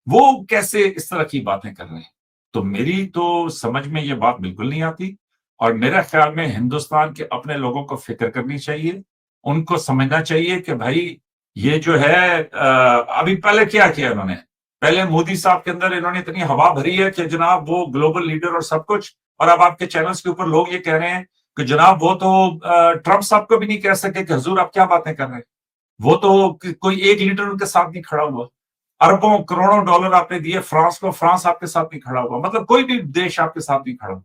वो कैसे इस तरह की बातें कर रहे हैं। तो मेरी तो समझ में ये बात बिल्कुल नहीं आती। और मेरा ख्याल में हिंदुस्तान के अपने लोगों को फिक्र करनी चाहिए, उनको समझना चाहिए कि भाई ये जो है अभी पहले क्या किया इन्होंने, पहले मोदी साहब के अंदर इन्होंने इतनी हवा भरी है कि जनाब वो ग्लोबल लीडर और सब कुछ, और अब आपके चैनल्स के ऊपर लोग ये कह रहे हैं कि जनाब वो तो ट्रंप साहब को भी नहीं कह सके कि हजूर आप क्या बातें कर रहे हैं, वो तो कोई एक लीडर उनके साथ नहीं खड़ा हुआ, अरबों करोड़ों डॉलर आपने दिए फ्रांस को, फ्रांस आपके साथ नहीं खड़ा हुआ, मतलब कोई भी देश आपके साथ नहीं खड़ा हुआ।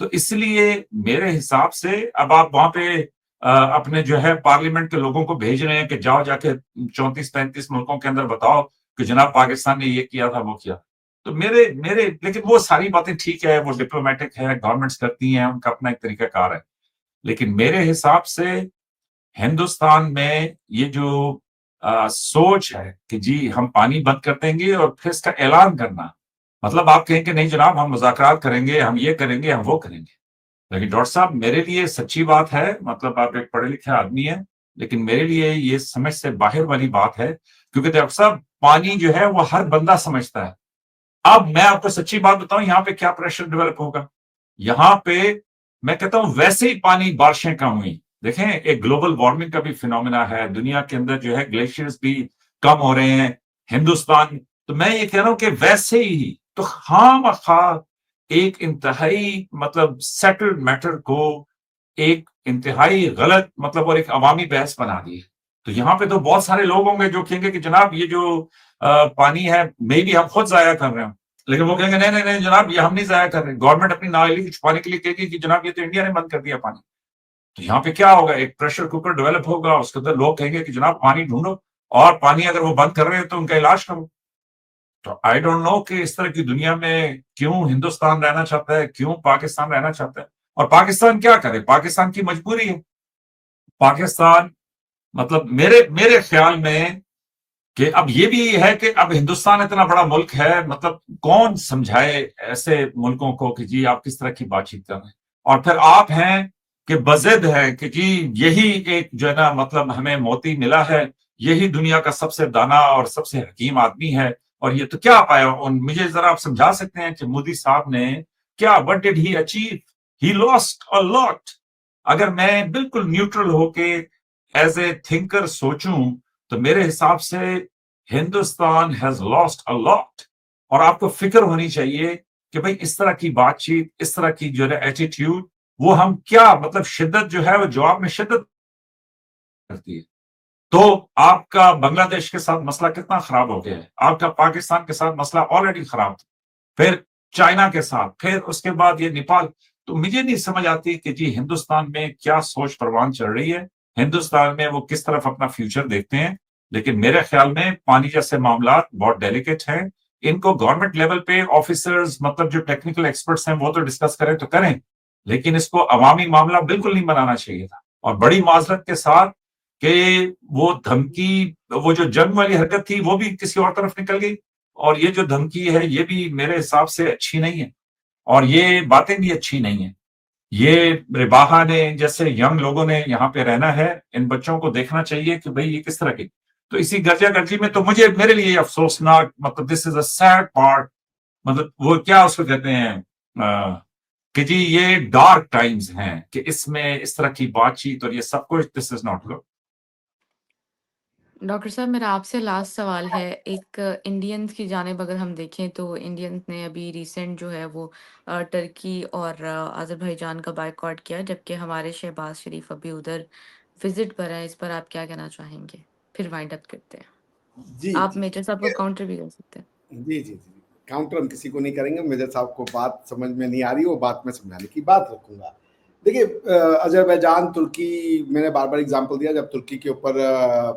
तो इसलिए मेरे हिसाब से अब आप वहां पे अपने जो है पार्लियामेंट के लोगों को भेज रहे हैं कि जाओ जाके 34-35 मुल्कों के अंदर बताओ कि जनाब पाकिस्तान ने ये किया था वो किया। तो मेरे मेरे लेकिन वो सारी बातें ठीक है, वो डिप्लोमेटिक है, गवर्नमेंट्स करती हैं, उनका अपना एक तरीकाकार है। लेकिन मेरे हिसाब से हिंदुस्तान में ये जो सोच है कि जी हम पानी बंद कर देंगे और फिर इसका ऐलान करना, मतलब आप कहें कि नहीं जनाब हम मुज़ाकरात करेंगे, हम ये करेंगे, हम वो करेंगे। लेकिन डॉक्टर साहब मेरे लिए सच्ची बात है, मतलब आप एक पढ़े लिखे आदमी हैं, लेकिन मेरे लिए ये समझ से बाहर वाली बात है, क्योंकि डॉक्टर साहब पानी जो है वो हर बंदा समझता है। अब मैं आपको सच्ची बात बताऊं यहाँ पे क्या प्रेशर डेवलप होगा। यहाँ पे मैं कहता हूं वैसे ही पानी बारिशें कम हुई, देखें एक ग्लोबल वार्मिंग का भी फिनोमेना है, दुनिया के अंदर जो है ग्लेशियर्स भी कम हो रहे हैं, हिंदुस्तान, तो मैं ये कह रहा हूं कि वैसे ही तो खामखा एक इंतहाई मतलब सेटल्ड मैटर को एक इंतहाई गलत मतलब और एक अवामी बहस बना दी है। तो यहाँ पे तो बहुत सारे लोग होंगे जो कहेंगे कि जनाब ये जो पानी है मे भी हम खुद जाया कर रहे हैं, लेकिन वो कहेंगे नहीं नहीं नहीं जनाब ये हम नहीं जाया कर रहे, गवर्नमेंट अपनी नाअहली छुपाने के लिए कहेगी कि जनाब ये तो इंडिया ने बंद कर दिया पानी। तो यहाँ पे क्या होगा, एक प्रेशर कुकर डेवलप होगा, उसके अंदर लोग कहेंगे कि जनाब पानी ढूंढो, और पानी अगर वो बंद कर रहे हैं तो उनका इलाज करो। तो आई डोंट नो कि इस तरह की दुनिया में क्यों हिंदुस्तान रहना चाहता है, क्यों पाकिस्तान रहना चाहता है, और पाकिस्तान क्या करे, पाकिस्तान की मजबूरी है। पाकिस्तान मतलब मेरे मेरे ख्याल में कि अब ये भी है कि अब हिंदुस्तान इतना बड़ा मुल्क है, मतलब कौन समझाए ऐसे मुल्कों को कि जी आप किस तरह की बातचीत कर रहे हैं, और फिर आप हैं कि बजिद है कि जी यही एक जो है ना मतलब हमें मोती मिला है, यही दुनिया का सबसे दाना और सबसे हकीम आदमी है, और ये तो क्या पाया उन, मुझे जरा आप समझा सकते हैं कि मोदी साहब ने क्या, what did he achieve, he lost a lot. अगर मैं बिल्कुल न्यूट्रल होके एज ए थिंकर सोचूं तो मेरे हिसाब से Hindustan has lost a lot. और आपको फिक्र होनी चाहिए कि भाई इस तरह की बातचीत, इस तरह की जो है एटीट्यूड, वो हम क्या मतलब शिद्दत जो है वो जवाब में शिद्दत करती है। तो आपका बांग्लादेश के साथ मसला कितना खराब हो गया है, आपका पाकिस्तान के साथ मसला ऑलरेडी खराब था, फिर चाइना के साथ, फिर उसके बाद ये नेपाल। तो मुझे नहीं समझ आती कि जी हिंदुस्तान में क्या सोच प्रवान चल रही है, हिंदुस्तान में वो किस तरफ अपना फ्यूचर देखते हैं। लेकिन मेरे ख्याल में पानी जैसे मामला बहुत डेलिकेट हैं, इनको गवर्नमेंट लेवल पे ऑफिसर्स, मतलब जो टेक्निकल एक्सपर्ट्स हैं, वो तो डिस्कस करें तो करें, लेकिन इसको अवामी मामला बिल्कुल नहीं बनाना चाहिए था। और बड़ी माजरत के साथ कि वो धमकी, वो जो जंग वाली हरकत थी वो भी किसी और तरफ निकल गई, और ये जो धमकी है ये भी मेरे हिसाब से अच्छी नहीं है, और ये बातें भी अच्छी नहीं है। ये रिबाहा ने जैसे यंग लोगों ने यहाँ पे रहना है, इन बच्चों को देखना चाहिए कि भाई ये किस तरह की। तो इसी गर्जा गर्जी में तो मुझे, मेरे लिए अफसोसनाक, मतलब this is a sad part, मतलब वो क्या उसको कहते हैं कि जी ये डार्क टाइम्स हैं, कि इसमें इस तरह की बातचीत और ये सब कुछ, this is not good. Doctor साहब, मेरा आपसे लास्ट सवाल है। एक इंडियंस की जानिब अगर हम देखें तो इंडियंस ने अभी रिसेंट जो है वो टर्की और अज़रबैजान का बायकॉट किया, जबकि हमारे शहबाज शरीफ अभी उधर विजिट पर है। इस पर आप क्या कहना चाहेंगे? फिर वाइंड अप करते हैं। जी आप जी मेजर साहब को काउंटर भी कर सकते हैं। जी जी जी, काउंटर हम किसी को नहीं करेंगे। मेजर साहब को बात समझ में नहीं आ रही, वो बात में समझाने की बात रखूंगा। देखिए, अजरबैजान, तुर्की, मैंने बार बार एग्जांपल दिया, जब तुर्की के ऊपर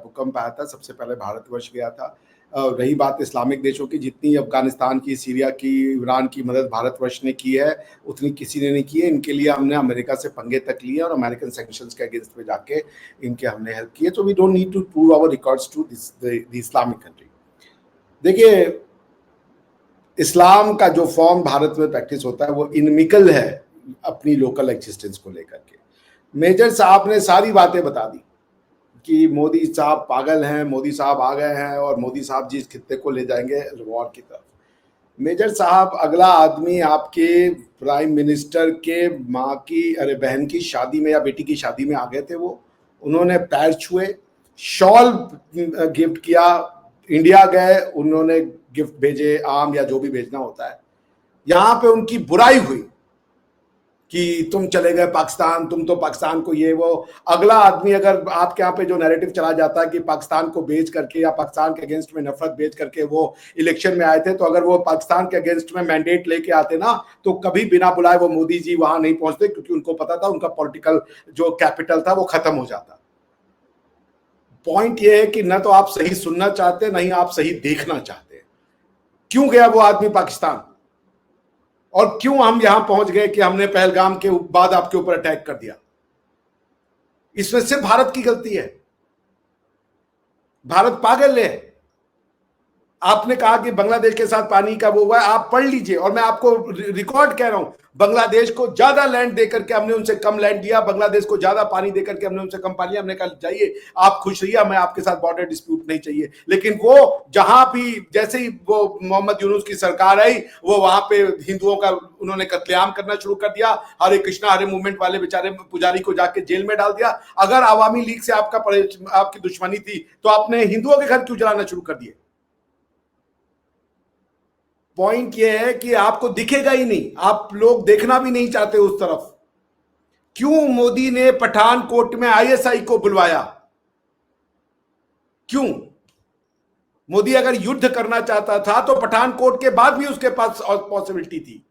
भूकंप आया था सबसे पहले भारतवर्ष गया था। रही बात इस्लामिक देशों की, जितनी अफगानिस्तान की, सीरिया की, ईरान की मदद भारतवर्ष ने की है उतनी किसी ने नहीं की है। इनके लिए हमने अमेरिका से पंगे तक लिए और अमेरिकन सैंक्शंस के अगेंस्ट में जाके इनके हमने हेल्प की है। तो we don't need to prove our records to the Islamic country. देखिए, इस्लाम का जो फॉर्म भारत में प्रैक्टिस होता है वो इनमिकल है अपनी लोकल एग्जिस्टेंस को लेकर के। मेजर साहब ने सारी बातें बता दी कि मोदी साहब पागल हैं, मोदी साहब आ गए हैं और मोदी साहब जिस खित्ते को ले जाएंगे वॉर की तरफ। मेजर साहब, अगला आदमी आपके प्राइम मिनिस्टर के माँ की, अरे बहन की शादी में या बेटी की शादी में आ गए थे। वो उन्होंने पैर छुए, शॉल गिफ्ट किया, इंडिया गए, उन्होंने गिफ्ट भेजे, आम या जो भी भेजना होता है। यहां पे उनकी बुराई हुई कि तुम चले गए पाकिस्तान, तुम तो पाकिस्तान को ये वो। अगला आदमी, अगर आपके यहाँ पे जो नैरेटिव चला जाता है कि पाकिस्तान को बेच करके या पाकिस्तान के अगेंस्ट में नफरत बेच करके वो इलेक्शन में आए थे, तो अगर वो पाकिस्तान के अगेंस्ट में मैंडेट लेके आते ना, तो कभी बिना बुलाए वो मोदी जी वहां नहीं पहुंचते, क्योंकि उनको पता था उनका पॉलिटिकल जो कैपिटल था वो खत्म हो जाता। पॉइंट ये है कि न तो आप सही सुनना चाहते, नहीं आप सही देखना चाहते। क्यों गया वो आदमी पाकिस्तान, और क्यों हम यहां पहुंच गए कि हमने पहलगाम के बाद आपके ऊपर अटैक कर दिया? इसमें सिर्फ भारत की गलती है। भारत पागल है। आपने कहा कि बांग्लादेश के साथ पानी का वो हुआ है, आप पढ़ लीजिए, और मैं आपको रिकॉर्ड कह रहा हूं, बांग्लादेश को ज्यादा लैंड देकर के हमने उनसे कम लैंड लिया, बांग्लादेश को ज्यादा पानी देकर के हमने उनसे कम पानी लिया। हमने कहा जाइए आप खुश रहिए, हमें आपके साथ बॉर्डर डिस्प्यूट नहीं चाहिए। लेकिन वो जहां भी, जैसे ही वो मोहम्मद यूनुस की सरकार आई, वो वहां पे हिंदुओं का उन्होंने कत्लेआम करना शुरू कर दिया। हरे कृष्णा हरे मूवमेंट वाले बेचारे पुजारी को जाके जेल में डाल दिया। अगर आवामी लीग से आपकी दुश्मनी थी तो आपने हिंदुओं के घर क्यों जलाना शुरू कर दिए? पॉइंट ये है कि आपको दिखेगा ही नहीं, आप लोग देखना भी नहीं चाहते उस तरफ। क्यों मोदी ने पठानकोट में आईएसआई को बुलवाया? क्यों? मोदी अगर युद्ध करना चाहता था तो पठानकोट के बाद भी उसके पास पॉसिबिलिटी थी,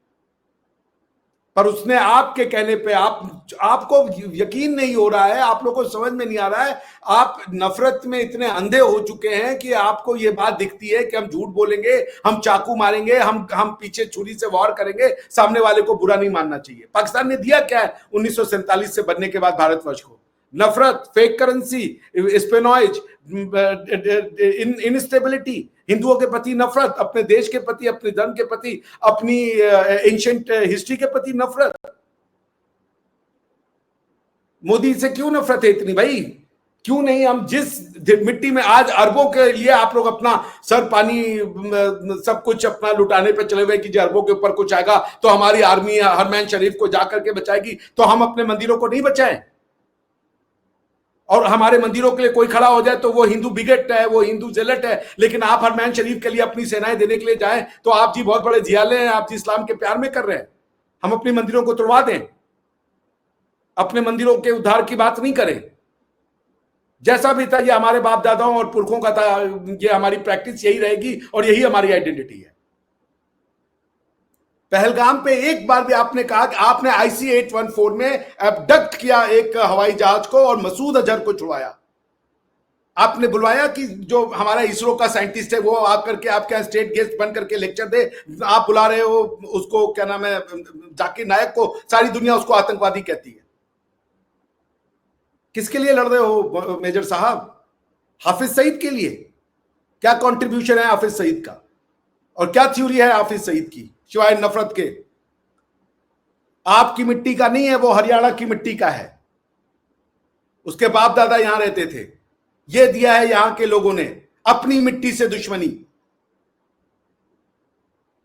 पर उसने आपके कहने पे, आपको यकीन नहीं हो रहा है, आप लोगों को समझ में नहीं आ रहा है। आप नफरत में इतने अंधे हो चुके हैं कि आपको ये बात दिखती है कि हम झूठ बोलेंगे, हम चाकू मारेंगे, हम पीछे छुरी से वार करेंगे, सामने वाले को बुरा नहीं मानना चाहिए। पाकिस्तान ने दिया क्या है 1947 से बनने के बाद भारतवर्ष को? नफरत, फेक करेंसी, स्पेनॉइज, इनस्टेबिलिटी, हिंदुओं के प्रति नफरत, अपने देश के प्रति, अपने धर्म के प्रति, अपनी एंशिएंट हिस्ट्री के प्रति नफरत। मोदी से क्यों नफरत है इतनी भाई? क्यों नहीं? हम जिस मिट्टी में आज अरबों के लिए आप लोग अपना सर पानी, सब कुछ अपना लुटाने पे चले हुए कि जो अरबों के ऊपर कुछ आएगा तो हमारी आर्मी हरमैन शरीफ को जाकर के बचाएगी, तो हम अपने मंदिरों को नहीं बचाएं? और हमारे मंदिरों के लिए कोई खड़ा हो जाए तो वो हिंदू बिगट है, वो हिंदू जेलट है। लेकिन आप हरमैन शरीफ के लिए अपनी सेनाएं देने के लिए जाएं तो आप जी बहुत बड़े जियाले हैं, आप जी इस्लाम के प्यार में कर रहे हैं। हम अपनी मंदिरों को तोड़वा दें, अपने मंदिरों के उद्धार की बात नहीं करें। जैसा भी था, ये हमारे बाप दादाओं और पुरखों का था, ये हमारी प्रैक्टिस यही रहेगी और यही हमारी आइडेंटिटी है। पहलगाम पे एक बार भी आपने कहा कि आपने IC-814 में एबडक्ट किया एक हवाई जहाज को और मसूद अजहर को छुड़वाया। आपने बुलवाया कि जो हमारा इसरो का साइंटिस्ट है वो आकर के आपके यहाँ स्टेट गेस्ट बन करके लेक्चर दे। आप बुला रहे हो उसको, क्या नाम है, जाकिर नायक को, सारी दुनिया उसको आतंकवादी कहती है। किसके लिए लड़ रहे हो मेजर साहब? हाफिज सईद के लिए? क्या कंट्रीब्यूशन है हाफिज सईद का और क्या थ्योरी है हाफिज सईद की सिवाय नफरत के? आपकी मिट्टी का नहीं है, वो हरियाणा की मिट्टी का है। उसके बाप दादा यहां रहते थे। ये दिया है यहां के लोगों ने, अपनी मिट्टी से दुश्मनी।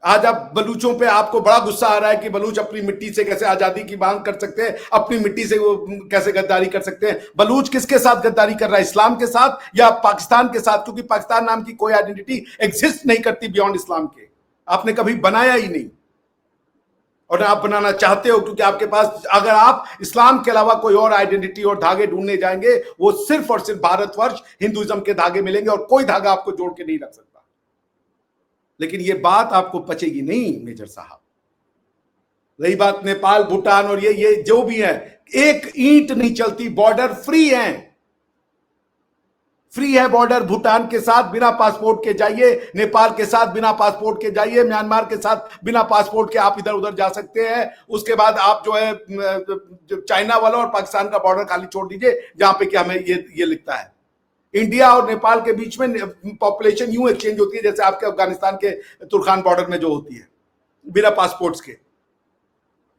आज आप बलूचों पे आपको बड़ा गुस्सा आ रहा है कि बलूच अपनी मिट्टी से कैसे आजादी की मांग कर सकते हैं, अपनी मिट्टी से वो कैसे गद्दारी कर सकते हैं। बलूच किसके साथ गद्दारी कर रहा है? इस्लाम के साथ या पाकिस्तान के साथ? क्योंकि पाकिस्तान नाम की कोई आइडेंटिटी एग्जिस्ट नहीं करती बियॉन्ड इस्लाम के। आपने कभी बनाया ही नहीं और आप बनाना चाहते हो, क्योंकि आपके पास, अगर आप इस्लाम के अलावा कोई और आइडेंटिटी और धागे ढूंढने जाएंगे, वो सिर्फ और सिर्फ भारतवर्ष हिंदुइज्म के धागे मिलेंगे और कोई धागा आपको जोड़ के नहीं रख सकता। लेकिन ये बात आपको पचेगी नहीं मेजर साहब। रही बात नेपाल, भूटान और ये जो भी है, एक ईंट नहीं चलती। बॉर्डर फ्री है, फ्री है बॉर्डर। भूटान के साथ बिना पासपोर्ट के जाइए, नेपाल के साथ बिना पासपोर्ट के जाइए, म्यांमार के साथ बिना पासपोर्ट के आप इधर उधर जा सकते हैं। उसके बाद आप जो है चाइना वाला और पाकिस्तान का बॉर्डर खाली छोड़ दीजिए, जहां पे कि हमें ये लिखता है। इंडिया और नेपाल के बीच में पॉपुलेशन यूं एक्सचेंज होती है जैसे आपके अफगानिस्तान के तुर्खान बॉर्डर में जो होती है, बिना पासपोर्ट्स के।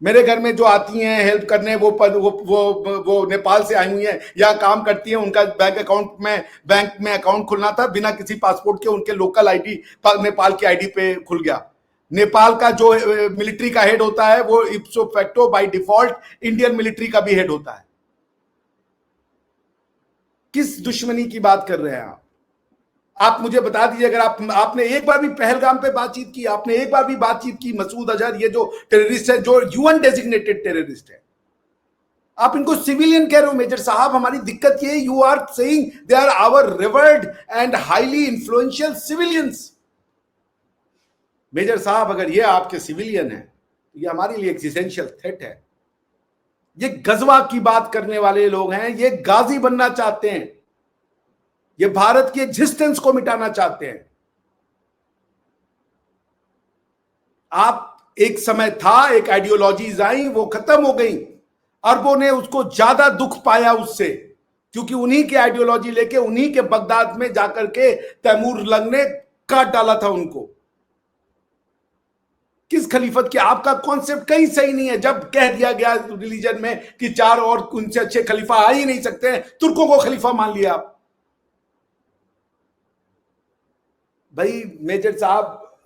मेरे घर में जो आती हैं हेल्प करने, वो नेपाल से आई हुई हैं, यहाँ काम करती हैं। उनका बैंक में अकाउंट खुलना था बिना किसी पासपोर्ट के, उनके लोकल आईडी नेपाल की आईडी पे खुल गया। नेपाल का जो मिलिट्री का हेड होता है वो इप्सो facto by default Indian military का भी हेड होता है। किस दुश्मनी की बात कर रहे हैं आप मुझे बता दीजिए। अगर आपने एक बार भी पहलगाम पे बातचीत की, आपने एक बार भी बातचीत की मसूद अजहर, ये जो टेररिस्ट है, जो यूएन डेजिग्नेटेड टेररिस्ट है, आप इनको सिविलियन कह रहे हो मेजर साहब। हमारी दिक्कत ये, you are saying they are our revered and highly influential civilians. Major साहब, अगर ये आपके सिविलियन है तो ये हमारे लिए एक्सिस्टेंशियल थ्रेट है। ये गजवा की बात करने वाले लोग हैं, ये गाजी बनना चाहते हैं, ये भारत की एग्जिस्टेंस को मिटाना चाहते हैं। आप, एक समय था, एक आइडियोलॉजीज आई, वो खत्म हो गई। अरबों ने उसको ज्यादा दुख पाया उससे, क्योंकि उन्हीं की आइडियोलॉजी लेके उन्हीं के बगदाद में जाकर के तैमूर लंग ने काट डाला था उनको। किस खलीफत के? आपका कॉन्सेप्ट कहीं सही नहीं है। जब कह दिया गया रिलीजन में कि 4 और उनसे अच्छे खलीफा आ ही नहीं सकते हैं, तुर्कों को खलीफा मान लिया आप। भाई मेजर साहब,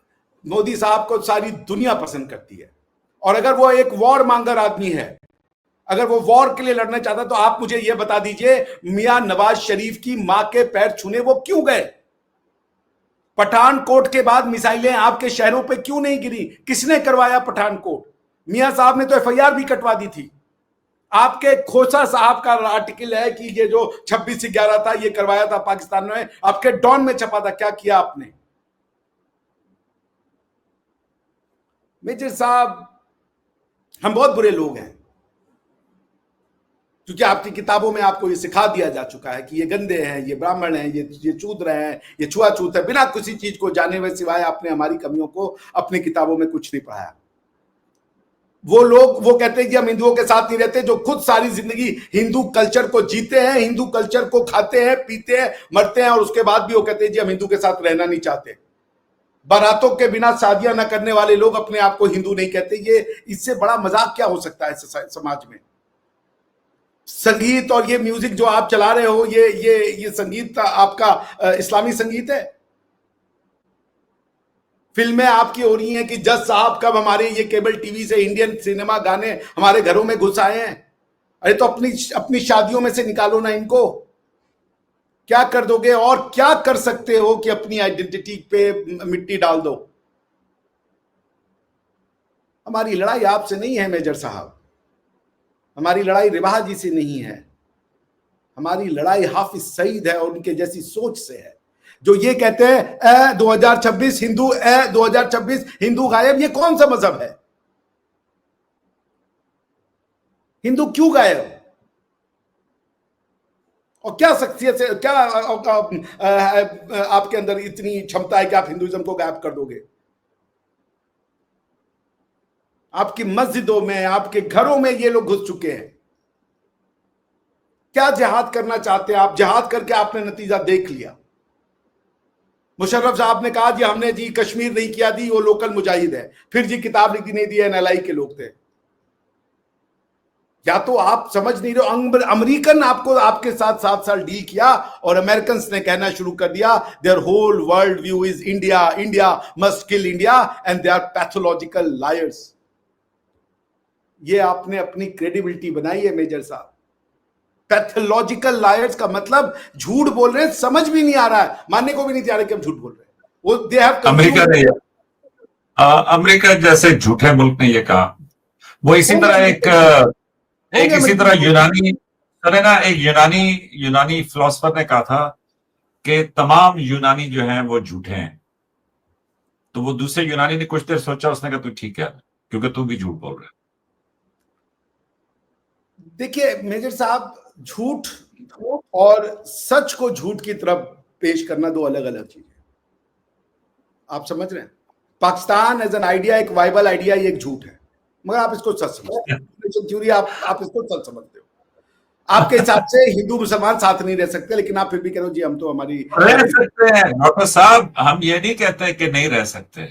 मोदी साहब को सारी दुनिया पसंद करती है, और अगर वो एक वॉर मांगर आदमी है, अगर वो वॉर के लिए लड़ना चाहता, तो आप मुझे यह बता दीजिए, मियां नवाज शरीफ की मां के पैर छूने वो क्यों गए? पठानकोट के बाद मिसाइलें आपके शहरों पे क्यों नहीं गिरी? किसने करवाया पठानकोट? मियां साहब ने तो एफआईआर भी कटवा दी थी। आपके खोसा साहब का आर्टिकल है कि ये जो 26/11 था ये करवाया था पाकिस्तान में, आपके डॉन में छपा था। क्या किया आपने? मेजर साहब, हम बहुत बुरे लोग हैं, क्योंकि आपकी किताबों में आपको ये सिखा दिया जा चुका है कि ये गंदे हैं, ये ब्राह्मण हैं, ये चूत रहे हैं, ये छुआछूत है। बिना किसी चीज को जाने हुए, सिवाय आपने हमारी कमियों को अपनी किताबों में कुछ नहीं पढ़ाया। वो लोग वो कहते हैं कि हम हिंदुओं के साथ नहीं रहते, जो खुद सारी जिंदगी हिंदू कल्चर को जीते हैं, हिंदू कल्चर को खाते हैं, पीते हैं, मरते हैं, और उसके बाद भी वो कहते हैं जी हम हिंदू के साथ रहना नहीं चाहते। बारातों के बिना शादियां न करने वाले लोग अपने आप को हिंदू नहीं कहते। ये, इससे बड़ा मजाक क्या हो सकता है समाज में? संगीत और ये म्यूजिक जो आप चला रहे हो, ये संगीत आपका इस्लामी संगीत है। फिल्में आपकी हो रही हैं कि जज साहब कब हमारे ये केबल टीवी से इंडियन सिनेमा गाने हमारे घरों में घुस आए हैं। अरे तो अपनी शादियों में से निकालो ना इनको। क्या कर दोगे और क्या कर सकते हो कि अपनी आइडेंटिटी पे मिट्टी डाल दो? हमारी लड़ाई आपसे नहीं है मेजर साहब, हमारी लड़ाई रिवाजी से नहीं है, हमारी लड़ाई हाफिज सईद है और उनके जैसी सोच से है, जो ये कहते हैं 2026 हिंदू 2026 हिंदू गायब। ये कौन सा मजहब है? हिंदू क्यों गायब? और क्या शख्सियत से, क्या आपके अंदर इतनी क्षमता है कि आप हिंदुइज्म को गायब कर दोगे? आपकी मस्जिदों में, आपके घरों में ये लोग घुस चुके हैं। क्या जिहाद करना चाहते हैं आप? जिहाद करके आपने नतीजा देख लिया। मुशर्रफ साहब ने कहा जी हमने जी कश्मीर नहीं किया, जी वो लोकल मुजाहिद है। फिर जी किताब लिखी नहीं दी, एनएलआई के लोग थे। या तो आप समझ नहीं रहे। अमेरिकन आपको आपके साथ 7 साल डील किया और अमेरिकन ने कहना शुरू कर दिया their whole world view is India, India must kill India and they are pathological liars. ये आपने अपनी क्रेडिबिलिटी बनाई है मेजर साहब। पैथोलॉजिकल लायर्स का मतलब झूठ बोल रहे हैं, समझ भी नहीं आ रहा है, मानने को भी नहीं तैयार कि हम झूठ बोल रहे हैं। वो दे हैव अमेरिका जैसे झूठे मुल्क ने ये कहा। वो इसी तरह इसी तरह यूनानी, अरे ना, एक यूनानी फिलोसफर ने कहा था कि तमाम यूनानी जो हैं वो झूठे हैं। तो वो दूसरे यूनानी ने कुछ देर सोचा, उसने कहा तू ठीक है क्योंकि तू भी झूठ बोल रहा है। देखिए मेजर साहब, झूठ और सच को झूठ की तरफ पेश करना दो अलग अलग चीजें। आप समझ रहे हैं? पाकिस्तान एज एन आइडिया एक वाइबल आइडिया, ये एक झूठ है, मगर आप इसको सच समझते हो। थ्योरी आप इसको सच समझते हो। आपके हिसाब से हिंदू मुसलमान साथ नहीं रह सकते, लेकिन आप फिर भी कह रहे हो जी हम तो हमारी रह सकते हैं। डॉक्टर साहब, हम ये नहीं कहते कि नहीं रह सकते,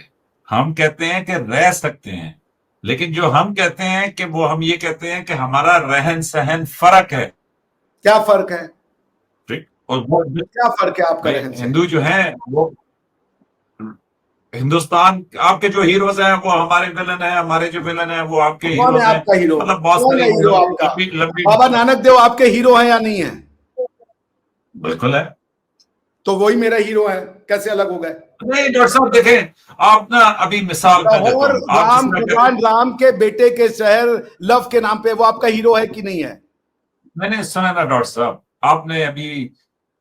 हम कहते हैं कि रह सकते हैं। लेकिन जो हम कहते हैं कि वो हम ये कहते हैं कि हमारा रहन सहन फर्क है। क्या फर्क है? ठीक। और वो क्या फर्क है आपका रहन सहन? हिंदू जो है वो हिंदुस्तान, आपके जो हीरोज हैं वो हमारे विलन है, हमारे जो विलन है वो आपके हीरोज हैं। आपका हीरो मतलब बहुत कौन है? हीरो आपका लंबी बाबा नानक देव आपके हीरो हैं या नहीं है? बिल्कुल है। तो वही मेरा हीरो है, कैसे अलग हो गए? नहीं डॉक्टर साहब, देखें आप ना, अभी मिसाल मैं देता और हूं। भगवान राम के बेटे के शहर लव के नाम पे, वो आपका हीरो है कि नहीं है? मैंने सुना ना डॉक्टर साहब, आपने अभी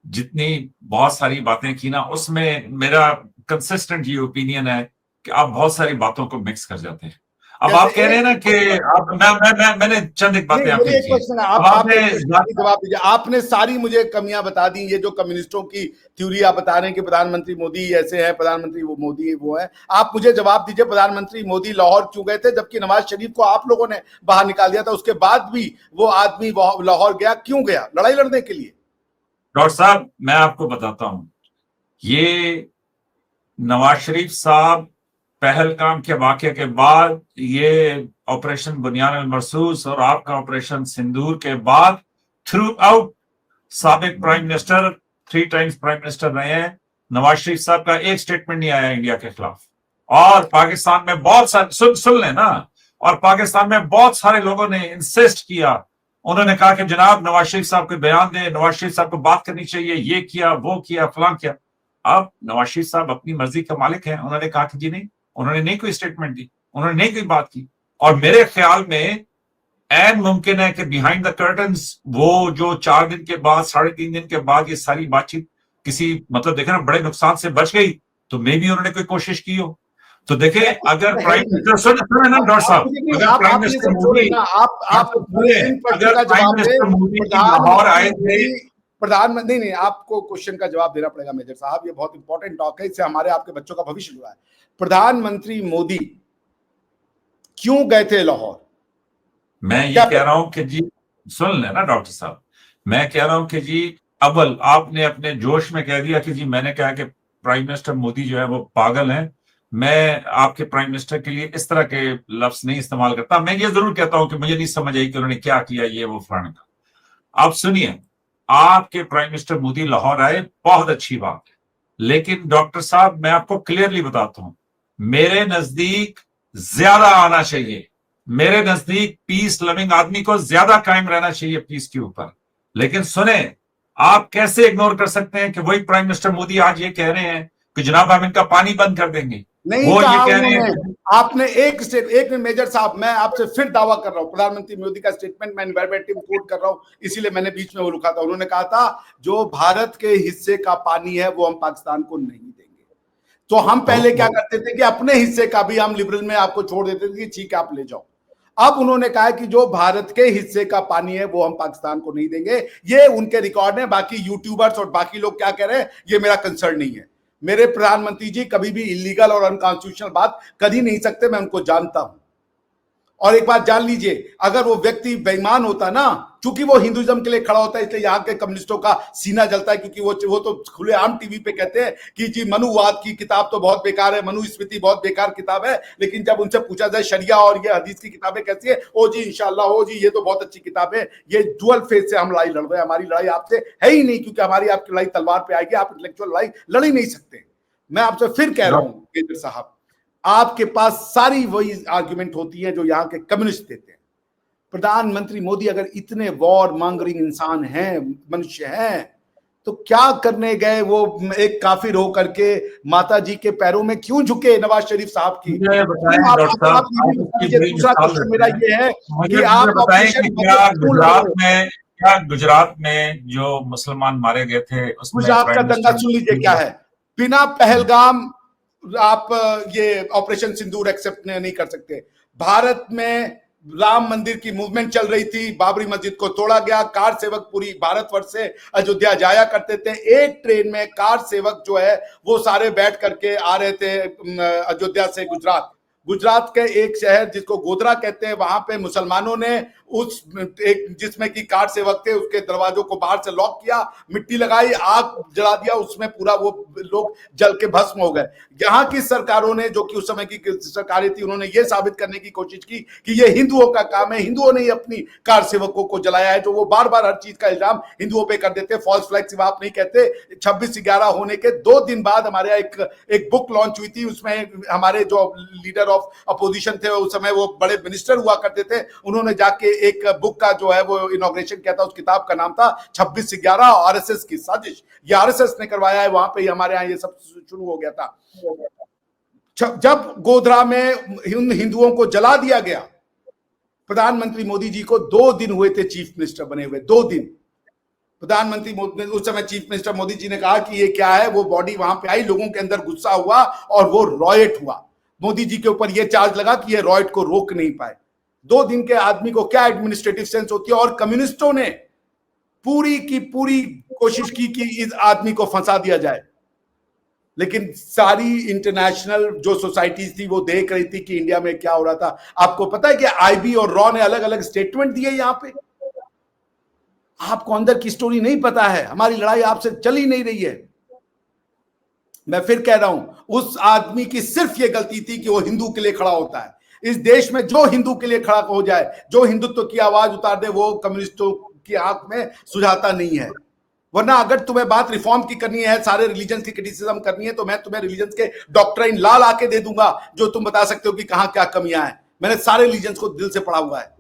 जितनी बहुत सारी बातें की ना, उसमें मेरा कंसिस्टेंट ये ओपिनियन है कि आप बहुत सारी बातों को मिक्स कर जाते हैं। अब आप कह रहे हैं ना कि मैंने चंद एक बातें आपकी की। जवाब दीजिए। आपने सारी मुझे कमियां बता दी। ये जो कम्युनिस्टों की थ्योरी आप बता रहे हैं कि प्रधानमंत्री मोदी ऐसे हैं, प्रधानमंत्री वो मोदी वो है, आप मुझे जवाब दीजिए प्रधानमंत्री मोदी लाहौर क्यों गए थे जबकि नवाज शरीफ को आप लोगों ने बाहर निकाल दिया था? उसके बाद भी वो आदमी लाहौर गया, क्यों गया? लड़ाई लड़ने के लिए? डॉक्टर साहब मैं आपको बताता हूं, ये नवाज शरीफ साहब पहलगाम के वाकये के बाद, ये ऑपरेशन बुनियान अल मरसूस और आपका ऑपरेशन सिंदूर के बाद, थ्रू आउट साबिक prime minister 3 times prime minister रहे हैं, नवाज शरीफ साहब का एक स्टेटमेंट नहीं आया इंडिया के खिलाफ। और पाकिस्तान में बहुत सारे सुन लें ना, और पाकिस्तान में बहुत सारे लोगों ने इंसिस्ट किया, उन्होंने कहा कि जनाब नवाज शरीफ साहब को बयान दें, नवाज शरीफ साहब को बात करनी चाहिए, ये किया वो किया फलां किया। अब नवाज शरीफ साहब अपनी मर्जी का मालिक हैं, उन्होंने कहा कि जी नहीं, उन्होंने नहीं कोई स्टेटमेंट दी, उन्होंने नहीं कोई बात की। और मेरे ख्याल में ऐन मुमकिन है कि बिहाइंड द कर्टन्स वो जो 4 दिन के बाद, 3.5 दिन के बाद ये सारी बातचीत किसी मतलब देखे ना बड़े नुकसान से बच गई, तो मे भी उन्होंने कोई कोशिश की हो। तो देखे, अगर प्राइम मिनिस्टर सुने ना डॉक्टर साहब, अगर प्राइम मिनिस्टर मोदी, अगर प्राइम मिनिस्टर मोदी लाहौर आए थे, प्रधानमंत्री नहीं, आपको क्वेश्चन का जवाब देना पड़ेगा मेजर साहब, ये बहुत इंपॉर्टेंट टॉक है, इससे हमारे आपके बच्चों का भविष्य जुड़ा है। प्रधानमंत्री मोदी क्यों गए थे लाहौर? मैं ये कह रहा हूं कि जी सुन लेना डॉक्टर साहब, मैं कह रहा हूं कि जी अव्वल आपने अपने जोश में कह दिया कि जी मैंने कहा कि प्राइम मिनिस्टर मोदी जो है वो पागल हैं। मैं आपके प्राइम मिनिस्टर के लिए इस तरह के लफ्ज नहीं इस्तेमाल करता। मैं ये जरूर कहता हूं कि मुझे नहीं समझ आई कि उन्होंने क्या किया, ये वो फलाने का। आप सुनिए, आपके प्राइम मिनिस्टर मोदी लाहौर आए, बहुत अच्छी बात है, लेकिन डॉक्टर साहब मैं आपको क्लियरली बताता हूं, मेरे नजदीक ज्यादा आना चाहिए, मेरे नजदीक पीस लविंग आदमी को ज्यादा कायम रहना चाहिए पीस के ऊपर। लेकिन सुने, आप कैसे इग्नोर कर सकते हैं कि वही प्राइम मिनिस्टर मोदी आज ये कह रहे हैं कि जनाब हम इनका पानी बंद कर देंगे। नहीं वो ये कहा कह रहे उन्होंने। हैं। आपने एक मिनट मेजर साहब, मैं आपसे फिर दावा कर रहा हूं, प्रधानमंत्री मोदी का स्टेटमेंट मैं वर्बेटिम कोट कर रहा हूं, इसीलिए मैंने बीच में वो लिखा था। उन्होंने कहा था जो भारत के हिस्से का पानी है वो हम पाकिस्तान को नहीं देंगे। तो हम पहले क्या करते थे कि अपने हिस्से का भी हम लिबरल में आपको छोड़ देते थे कि ठीक है आप ले जाओ। अब उन्होंने कहा कि जो भारत के हिस्से का पानी है वो हम पाकिस्तान को नहीं देंगे। ये उनके रिकॉर्ड है, बाकी यूट्यूबर्स और बाकी लोग क्या कह रहे हैं ये मेरा कंसर्न नहीं है। मेरे प्रधानमंत्री जी कभी भी इलीगल और अनकॉन्स्टिट्यूशनल बात कर ही नहीं सकते, मैं उनको जानता हूं। और एक बात जान लीजिए, अगर वो व्यक्ति बेईमान होता ना, क्योंकि वो हिंदुइज्म के लिए खड़ा होता है इसलिए यहाँ के कम्युनिस्टों का सीना जलता है, क्योंकि वो तो खुलेआम टीवी पे कहते हैं कि जी मनुवाद की किताब तो बहुत बेकार है, मनुस्मृति बहुत बेकार किताब है। लेकिन जब उनसे पूछा जाए शरिया और ये हदीस की किताबें कैसी है, ओ जी इंशाल्लाह, ओ जी ये तो बहुत अच्छी किताब है। ये डुअल फेज से हम लड़ाई लड़ रहे हैं, हमारी लड़ाई आपसे है ही नहीं, क्योंकि हमारी आपकी लड़ाई तलवार पे आएगी, आप इंटेलेक्चुअल लड़ाई लड़ ही नहीं सकते। मैं आपसे फिर कह रहा हूं केजर साहब, आपके पास सारी वही आर्ग्यूमेंट होती है जो यहाँ के कम्युनिस्ट देते हैं। प्रधानमंत्री मोदी अगर इतने वॉर मॉन्गरिंग इंसान हैं, मनुष्य हैं, तो क्या करने गए वो एक काफिर होकर के माता जी के पैरों में क्यों झुके नवाज शरीफ साहब की? मुझे बताएं डॉक्टर साहब, आप उसकी बड़ी दूसरा मिसाल क्वेश्चन देते मेरा हैं। ये है मुझे कि आप बताएं कि ऑपरेशन मदद क्यों लड़ रहे हो? क्या गुजरात में जो मुसलमान मारे गए थे उसमें गुजरात का प्राइम दंगा मिनिस्टर सुन लीजिए क्या है। बिना पहलगाम आप ये ऑपरेशन सिंदूर एक्सेप्ट नहीं कर सकते। भारत में राम मंदिर की मूवमेंट चल रही थी, बाबरी मस्जिद को तोड़ा गया, कार सेवक पूरी भारतवर्ष से अयोध्या जाया करते थे। एक ट्रेन में कार सेवक जो है वो सारे बैठ करके आ रहे थे अयोध्या से गुजरात। गुजरात के एक शहर जिसको गोधरा कहते हैं, वहां पे मुसलमानों ने उस एक जिसमें कि कार सेवक थे उसके दरवाजों को बाहर से लॉक किया, मिट्टी लगाई, आग जला दिया, उसमें पूरा वो लोग जल के भस्म हो गए। यहाँ की सरकारों ने, जो कि उस समय की सरकारें थी, उन्होंने ये साबित करने की कोशिश की कि ये हिंदुओं का काम है, हिंदुओं ने ही अपनी कार सेवकों को जलाया है। जो वो बार बार हर चीज का इल्जाम हिंदुओं पे कर देते, फॉल्स फ्लैग सिर्फ आप नहीं कहते। 26/11 होने के 2 दिन बाद हमारे यहाँ एक बुक लॉन्च हुई थी, उसमें हमारे जो लीडर ऑफ अपोजिशन थे उस समय, वो बड़े मिनिस्टर हुआ करते थे, उन्होंने जाके एक बुक का जो है वो इनॉग्रेशन किया था। उस किताब का नाम था 26/11 आरएसएस की साजिश। ये आरएसएस ने करवाया है, वहां पे ही हमारे यहाँ ये सब शुरू हो गया था। जब गोधरा में हिंदुओं को जला दिया गया, प्रधानमंत्री मोदी जी को 2 दिन हुए थे चीफ मिनिस्टर बने हुए, 2 दिन। प्रधानमंत्री मोदी, उस समय चीफ मिनिस्टर मोदी जी ने कहा कि ये क्या है, वो बॉडी वहां पे आई, लोगों के अंदर गुस्सा हुआ और वो रॉयट हुआ। मोदी जी के ऊपर ये चार्ज लगा कि ये रॉयट को रोक नहीं पाए। 2 दिन के आदमी को क्या एडमिनिस्ट्रेटिव सेंस होती है? और कम्युनिस्टों ने पूरी की पूरी कोशिश की कि इस आदमी को फंसा दिया जाए, लेकिन सारी इंटरनेशनल जो सोसाइटीज थी वो देख रही थी कि इंडिया में क्या हो रहा था। आपको पता है कि आईबी और रॉ ने अलग अलग स्टेटमेंट दिए यहां पे। आपको अंदर की स्टोरी नहीं पता है, हमारी लड़ाई आपसे चल ही नहीं रही है। मैं फिर कह रहा हूं, उस आदमी की सिर्फ ये गलती थी कि वो हिंदू के लिए खड़ा होता है। इस देश में जो हिंदू के लिए खड़ा हो जाए, जो हिंदुत्व की आवाज उतार दे, वो कम्युनिस्टों की आंख में सुझाता नहीं है। वरना अगर तुम्हें बात रिफॉर्म की करनी है, सारे रिलीजन की क्रिटिसिज्म करनी है, तो मैं तुम्हें रिलीजन के डॉक्ट्राइन ला ला के दे दूंगा, जो तुम बता सकते हो कि कहां क्या कमियां हैं। मैंने सारे रिलीजन को दिल से पढ़ा हुआ है।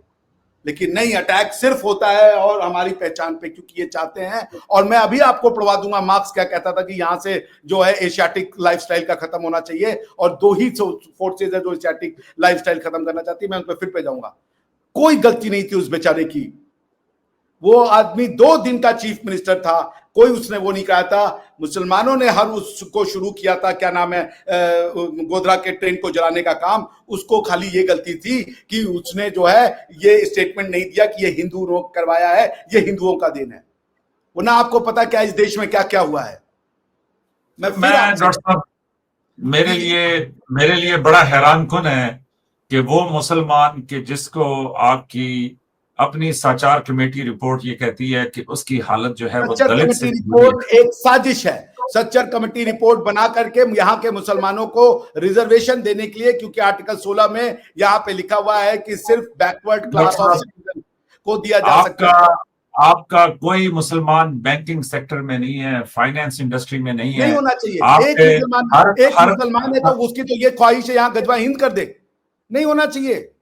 लेकिन नहीं, अटैक सिर्फ होता है और हमारी पहचान पे, क्योंकि ये चाहते हैं। और मैं अभी आपको पढ़वा दूंगा, मार्क्स क्या कहता था कि यहां से जो है एशियाटिक लाइफस्टाइल का खत्म होना चाहिए, और 2 ही फोर्सेज है जो एशियाटिक लाइफस्टाइल खत्म करना चाहती है। मैं उन पर फिर पे जाऊंगा। कोई गलती नहीं थी उस बेचारे की। वो आदमी 2 दिन का चीफ मिनिस्टर था, कोई उसने वो नहीं कहा था। मुसलमानों ने हर उसको शुरू किया था, क्या नाम है, गोधरा के ट्रेन को जलाने का काम। उसको खाली ये गलती थी कि उसने जो है ये स्टेटमेंट नहीं दिया कि ये हिंदू ने करवाया है, ये हिंदुओं का देन है। वरना आपको पता क्या इस देश में क्या क्या हुआ है। मैं डॉक्टर साहब, मेरे लिए बड़ा हैरानकुन है कि वो मुसलमान के जिसको आपकी अपनी साचार कमेटी रिपोर्ट ये कहती है कि उसकी हालत जो है वो दलित से रिपोर्ट एक साजिश है। सच्चर कमेटी रिपोर्ट बना करके यहाँ के मुसलमानों को रिजर्वेशन देने के लिए, क्योंकि आर्टिकल 16 में यहाँ पे लिखा हुआ है कि सिर्फ बैकवर्ड क्लास ऑफ सिटीजन को दिया जा सकता है। आपका कोई मुसलमान बैंकिंग सेक्टर में नहीं है, फाइनेंस इंडस्ट्री में नहीं है। नहीं होना चाहिए। एक मुसलमान है तो उसकी तो ये ख्वाहिश है यहाँ गजवा हिंद कर दे। नहीं होना चाहिए।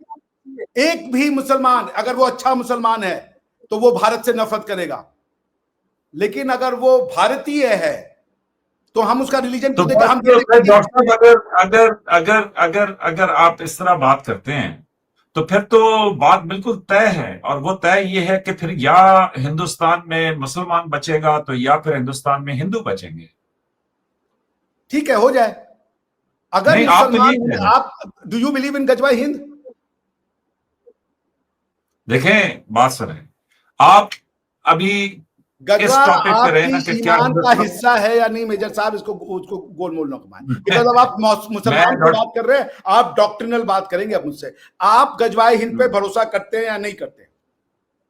एक भी मुसलमान, अगर वो अच्छा मुसलमान है तो वो भारत से नफरत करेगा, लेकिन अगर वो भारतीय है तो हम उसका रिलीजन तो क्यों देखें? हम ये डॉक्टर देखेंगे साहब, अगर अगर अगर अगर आप इस तरह बात करते हैं तो फिर तो बात बिल्कुल तय है, और वो तय ये है कि फिर या हिंदुस्तान में मुसलमान बचेगा तो या फिर हिंदुस्तान में हिंदू बचेंगे। ठीक है, हो जाए। अगर नहीं, आप तो यही मुसलमान, कह रहे हैं। आप डू यू बिलीव इन गजवा हिंद? देखें, बात सुने, आप अभी गजवा इस टॉपिक पे रहे आपकी ना कि क्या ईमान का हिंदुस्तान। हिस्सा है या नहीं मेजर साहब, इसको उसको गोल मोल न घुमाएं। बिकॉज अब आप मैं मुसलमान की बात कर रहे हैं, आप डॉक्ट्रिनल बात करेंगे अब मुझसे। आप गजवाए हिंद पे भरोसा करते हैं या नहीं करते?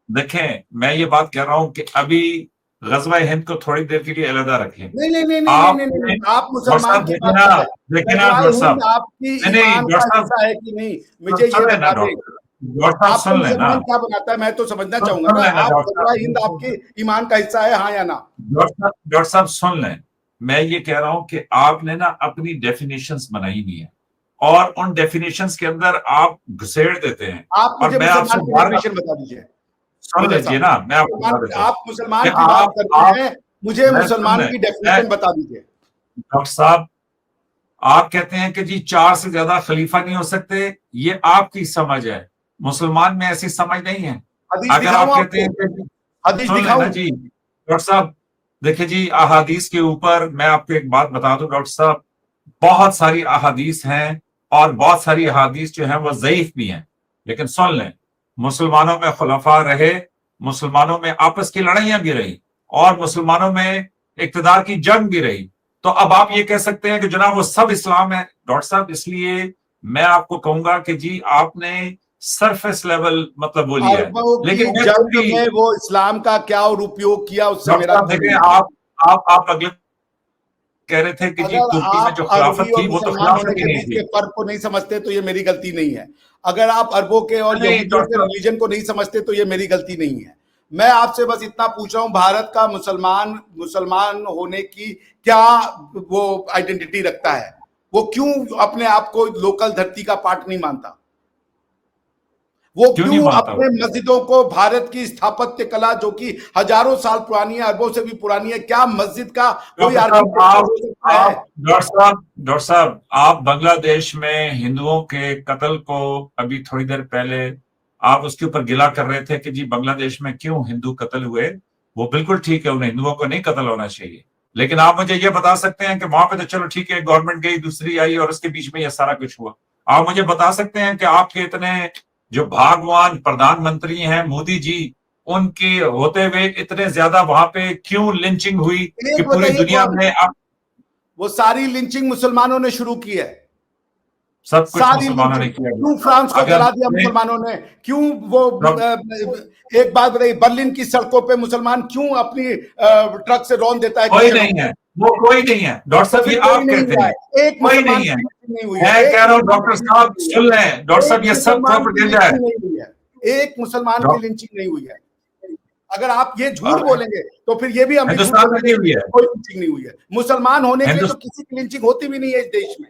देखें, मैं ये बात कह रहा हूं कि अभी गजवा हिंद को थोड़ी देर के लिए अलग रखें। नहीं नहीं नहीं नहीं नहीं नहीं आपने नहीं, आप डॉक्टर मुसलमान साहब की देखे बात ना, कर रहे हैं। गजवाए डॉक्टर हिंद साहब। आपकी नहीं नहीं, ईमान का डॉक्टर साहब हिस्सा है कि नहीं, मुझे ये सुन लेना, बता दें। डॉक्टर साहब आपको सुन लेना, मुसलमान क्या बनाता है, मैं तो समझना चाहूंगा सुन ना। लेना आप डॉक्टर गजवाए हिंद आपके साहब, ईमान का हिस्सा है, हाँ या ना? डॉक्टर साहब सुन लें। मैं ये कह रहा हूं कि आपने ना अपनी डेफिनेशंस बनाई हुई है, और उन डेफिनेशंस के अंदर आप घुसेड़ देते हैं। आप और मुझे मैं आपसे मुसलमान की बार बार डेफिनेशन बता दीजिए सुन मेजर लीजिए साहब। ना, मैं आपको बता देता हूँ आप मुसलमान कि की बात करते आप हैं, मुझे मैं सुन मुसलमान लें, की मैं डेफिनेशन बता दीजिए। डॉक्टर साहब, आप कहते हैं कि जी 4 से ज्यादा खलीफा नहीं हो सकते, ये आपकी समझ है, मुसलमान में ऐसी समझ नहीं है। हदीस अगर दिखाऊं आप कहते आपको? हैं कि हदीस सुन लेना दिखाऊं? जी डॉक्टर साहब, देखिए जी, अहादीस के ऊपर मैं आपको एक बात बता दूं डॉक्टर साहब, बहुत सारी अहादीस हैं, और बहुत सारी अहादीस जो हैं वो ज़ईफ भी हैं। लेकिन सुन लें, मुसलमानों में खुलफा रहे, मुसलमानों में आपस की लड़ाइयां भी रही, और मुसलमानों में इक्तदार की जंग भी रही। तो अब आप ये कह सकते हैं कि जनाब वो सब इस्लाम है। डॉक्टर साहब, इसलिए मैं आपको कहूंगा कि जी आपने सरफेस लेवल मतलब वो लिया है। अरबों की लेकिन मैं फिर जंग भी में वो इस्लाम का क्या और उपयोग किया, उससे डॉक्टर मेरा साहब क्या देखें, लेना देना? आप अगले कह रहे थे कि जी अगर तुर्की में आप जो अरबी खिलाफत और थी वो तो मुसलमान होने खिलाफत ही के नहीं बीच के थी। फर्क को नहीं समझते तो ये मेरी गलती नहीं है। अगर आप अरबों के और नहीं यहूदियों के डॉक्टर, रिलीजन को नहीं समझते तो ये मेरी गलती नहीं है। मैं आपसे बस इतना पूछ रहा हूं, भारत का मुसलमान मुसलमान होने की क्या वो आइडेंटिटी रखता है? वो क्यों अपने आप को लोकल धरती का पार्ट नहीं मानता? वो क्यों नहीं क्यों मानता अपने वो? मस्जिदों को, भारत की स्थापत्य कला जो कि हजारों साल पुरानी है, अरबों से भी पुरानी है, क्या मस्जिद का कोई डॉक्टर साहब, आर्किटेक्चर हो सकता है? आप डॉक्टर साहब, आप बांग्लादेश में हिंदुओं के कत्ल को अभी थोड़ी देर पहले आप उसके ऊपर गिला कर रहे थे कि जी बांग्लादेश में क्यों हिंदू कत्ल हुए। वो बिल्कुल ठीक है, उन्हें हिंदुओं को नहीं कत्ल होना चाहिए। लेकिन आप मुझे ये बता सकते हैं कि वहां पे तो चलो ठीक है, गवर्नमेंट गई, दूसरी आई, और उसके बीच में ये सारा कुछ हुआ। आप मुझे बता सकते हैं कि आपके इतने जो भागवान प्रधानमंत्री हैं मोदी जी, उनके होते हुए इतने ज्यादा वहां पे क्यों लिंचिंग हुई कि एक पूरी बताइए दुनिया कौन? में अब वो सारी लिंचिंग मुसलमानों ने शुरू की है। सब कुछ सारी मुसलमानों ने लिंचिंग किया। क्यों फ्रांस को अगर जला दिया मुसलमानों ने? क्यों वो एक बात बताइए, बर्लिन की सड़कों पे मुसलमान क्यों अपनी ट्रक से रौंद देता है कोई क्रिश्चियनों नहीं को? है, वो कोई नहीं है डॉक्टर तो साहब, फिर ये कोई आप नहीं कहते हुआ हैं। है, एक कोई मुसलमान नहीं है, की लिंचिंग नहीं हुई है, मैं एक कह रहा हूं मुसलमान डॉक्टर की साहब लिंचिंग नहीं हुई सुन लें, डॉक्टर है, साहब एक ये सब मुसलमान की प्रोपेगेंडा है। लिंचिंग नहीं हुई है, एक मुसलमान की लिंचिंग नहीं हुई है। अगर आप ये झूठ डॉक्टर बोलेंगे तो फिर ये भी हम भी झूठ हिंदुस्तान में बोलेंगे नहीं कि हुई है। कोई लिंचिंग नहीं हुई है। मुसलमान होने के लिए तो हिंदुस्तान किसी की लिंचिंग होती भी नहीं है इस देश में।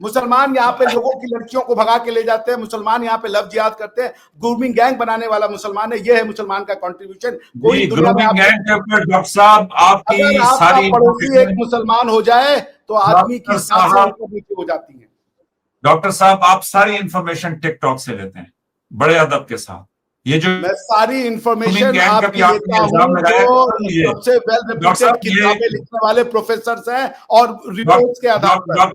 मुसलमान यहाँ पे लोगों की लड़कियों को भगा के ले जाते हैं, मुसलमान यहाँ पे लव जिहाद करते हैं, ग्रूमिंग गैंग बनाने वाला मुसलमान है। ये है मुसलमान का कंट्रीब्यूशन। कोई जी, दुनिया में ग्रूमिंग आप, गैंग के ऊपर डॉक्टर साहब अगर आपकी आपका सारी पड़ोसी एक इंफॉर्मेशन, मुसलमान हो जाए तो आदमी की डॉक्टर सांसें साहब, ऊपर नीचे हो जाती हैं। डॉक्टर साहब आप सारी इंफॉर्मेशन टिकटॉक से लेते हैं बड़े अदब के साथ। ये जो मैं सारी ग्रूमिंग इंफॉर्मेशन गैंग का भी आपकी आपने लेता हूं इल्जाम लगाया है, जो सुन लीजिए सबसे वेल डॉक्टर रेप्यूटेड साहब, ये किताबें लिखने वाले प्रोफेसर हैं और रिपोर्ट्स के आधार पर।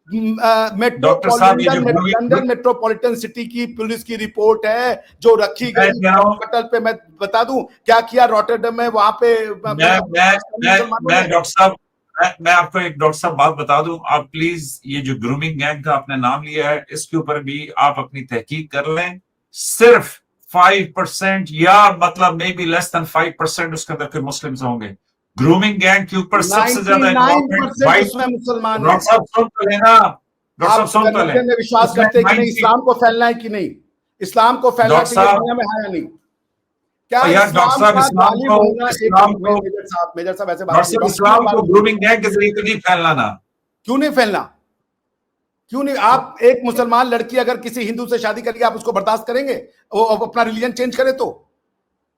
डॉक्टर साहब, ये जो लंदन मेट्रोपॉलिटन सिटी की पुलिस की रिपोर्ट है जो रखी मैं गई कह रहा हूं, पटल पे। मैं बता दूं क्या किया रॉटरडम में, वहां पे मुसलमानों ने। डॉक्टर साहब, मैं आपको एक डॉक्टर साहब बात बता दूं, आप प्लीज ये जो ग्रूमिंग गैंग का आपने नाम लिया है, इसके ऊपर भी आप अपनी तहकीक कर लें। सिर्फ 5% या मतलब मे बी लेस देन 5% उसके अंदर फिर मुस्लिम्स होंगे। ग्रूमिंग गैंग के ऊपर सबसे ज्यादा इन्वॉल्वमेंट 99% वाइट। उसमें मुसलमान है। डॉक्टर साहब सुन तो लेना, डॉक्टर साहब आप सुन तो लें। रिलीजन में विश्वास उसमें करते हैं कि नहीं? 90, इस्लाम को फैलना है कि नहीं? इस्लाम को फैलना डॉक्टर चाहिए साहब, दुनिया में, है या नहीं? क्या यार डॉक्टर इस्लाम साहब, का गालिब होना? एक इस्लाम को मेजर साहब ऐसे बात डॉक्टर नहीं, साहब, डॉक्टर इस्लाम को बात नहीं। ग्रूमिंग गैंग के जरिए तो नहीं फैलना ना। क्यों नहीं फैलना? क्यों नहीं? आप एक मुसलमान लड़की अगर किसी हिंदू से शादी करेगी, आप उसको बर्दाश्त करेंगे? वो अपना रिलीजन चेंज करे तो?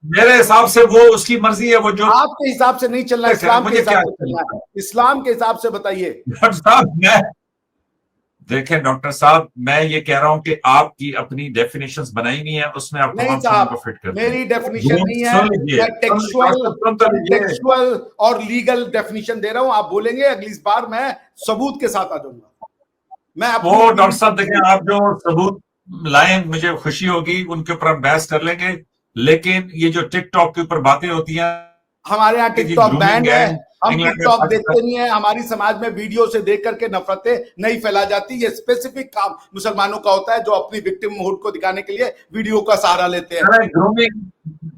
मेरे हिसाब से वो उसकी मर्जी है, वो जो आपके हिसाब से नहीं चलना, इस्लाम के मुझे क्या हिसाब से चलना है। इस्लाम के हिसाब से बताइए। डॉक्टर साहब मैं देखें डॉक्टर साहब, मैं ये कह रहा हूं कि आपकी अपनी डेफिनेशंस बनाई नहीं है, उसमें आप नहीं तमाम चीजों को साहब, फिट करते हैं। मेरी डेफिनेशन नहीं है, सुन लीजिए, मैं सुन तो लीजिए। टेक्सुअल और लीगल डेफिनेशन दे रहा हूं। आप बोलेंगे, अगली बार मैं सबूत के साथ आ जाऊंगा। मैं वो डॉक्टर साहब देखें, आप जो सबूत लाएं मुझे खुशी होगी, उनके ऊपर हम बहस कर लेंगे, लेकिन ये जो टिकटॉक के ऊपर बातें होती हैं, हमारे यहाँ टिकटॉक ग्रूमिंग बैंड है, हम इंग्लैंड में, टिकटॉक देखते नहीं है। हमारी समाज में वीडियो से देख करके नफरतें नहीं फैला जाती। ये स्पेसिफिक काम मुसलमानों का होता है, जो अपनी विक्टिमहुड को दिखाने के लिए वीडियो का सहारा लेते हैं। ग्रूमिंग,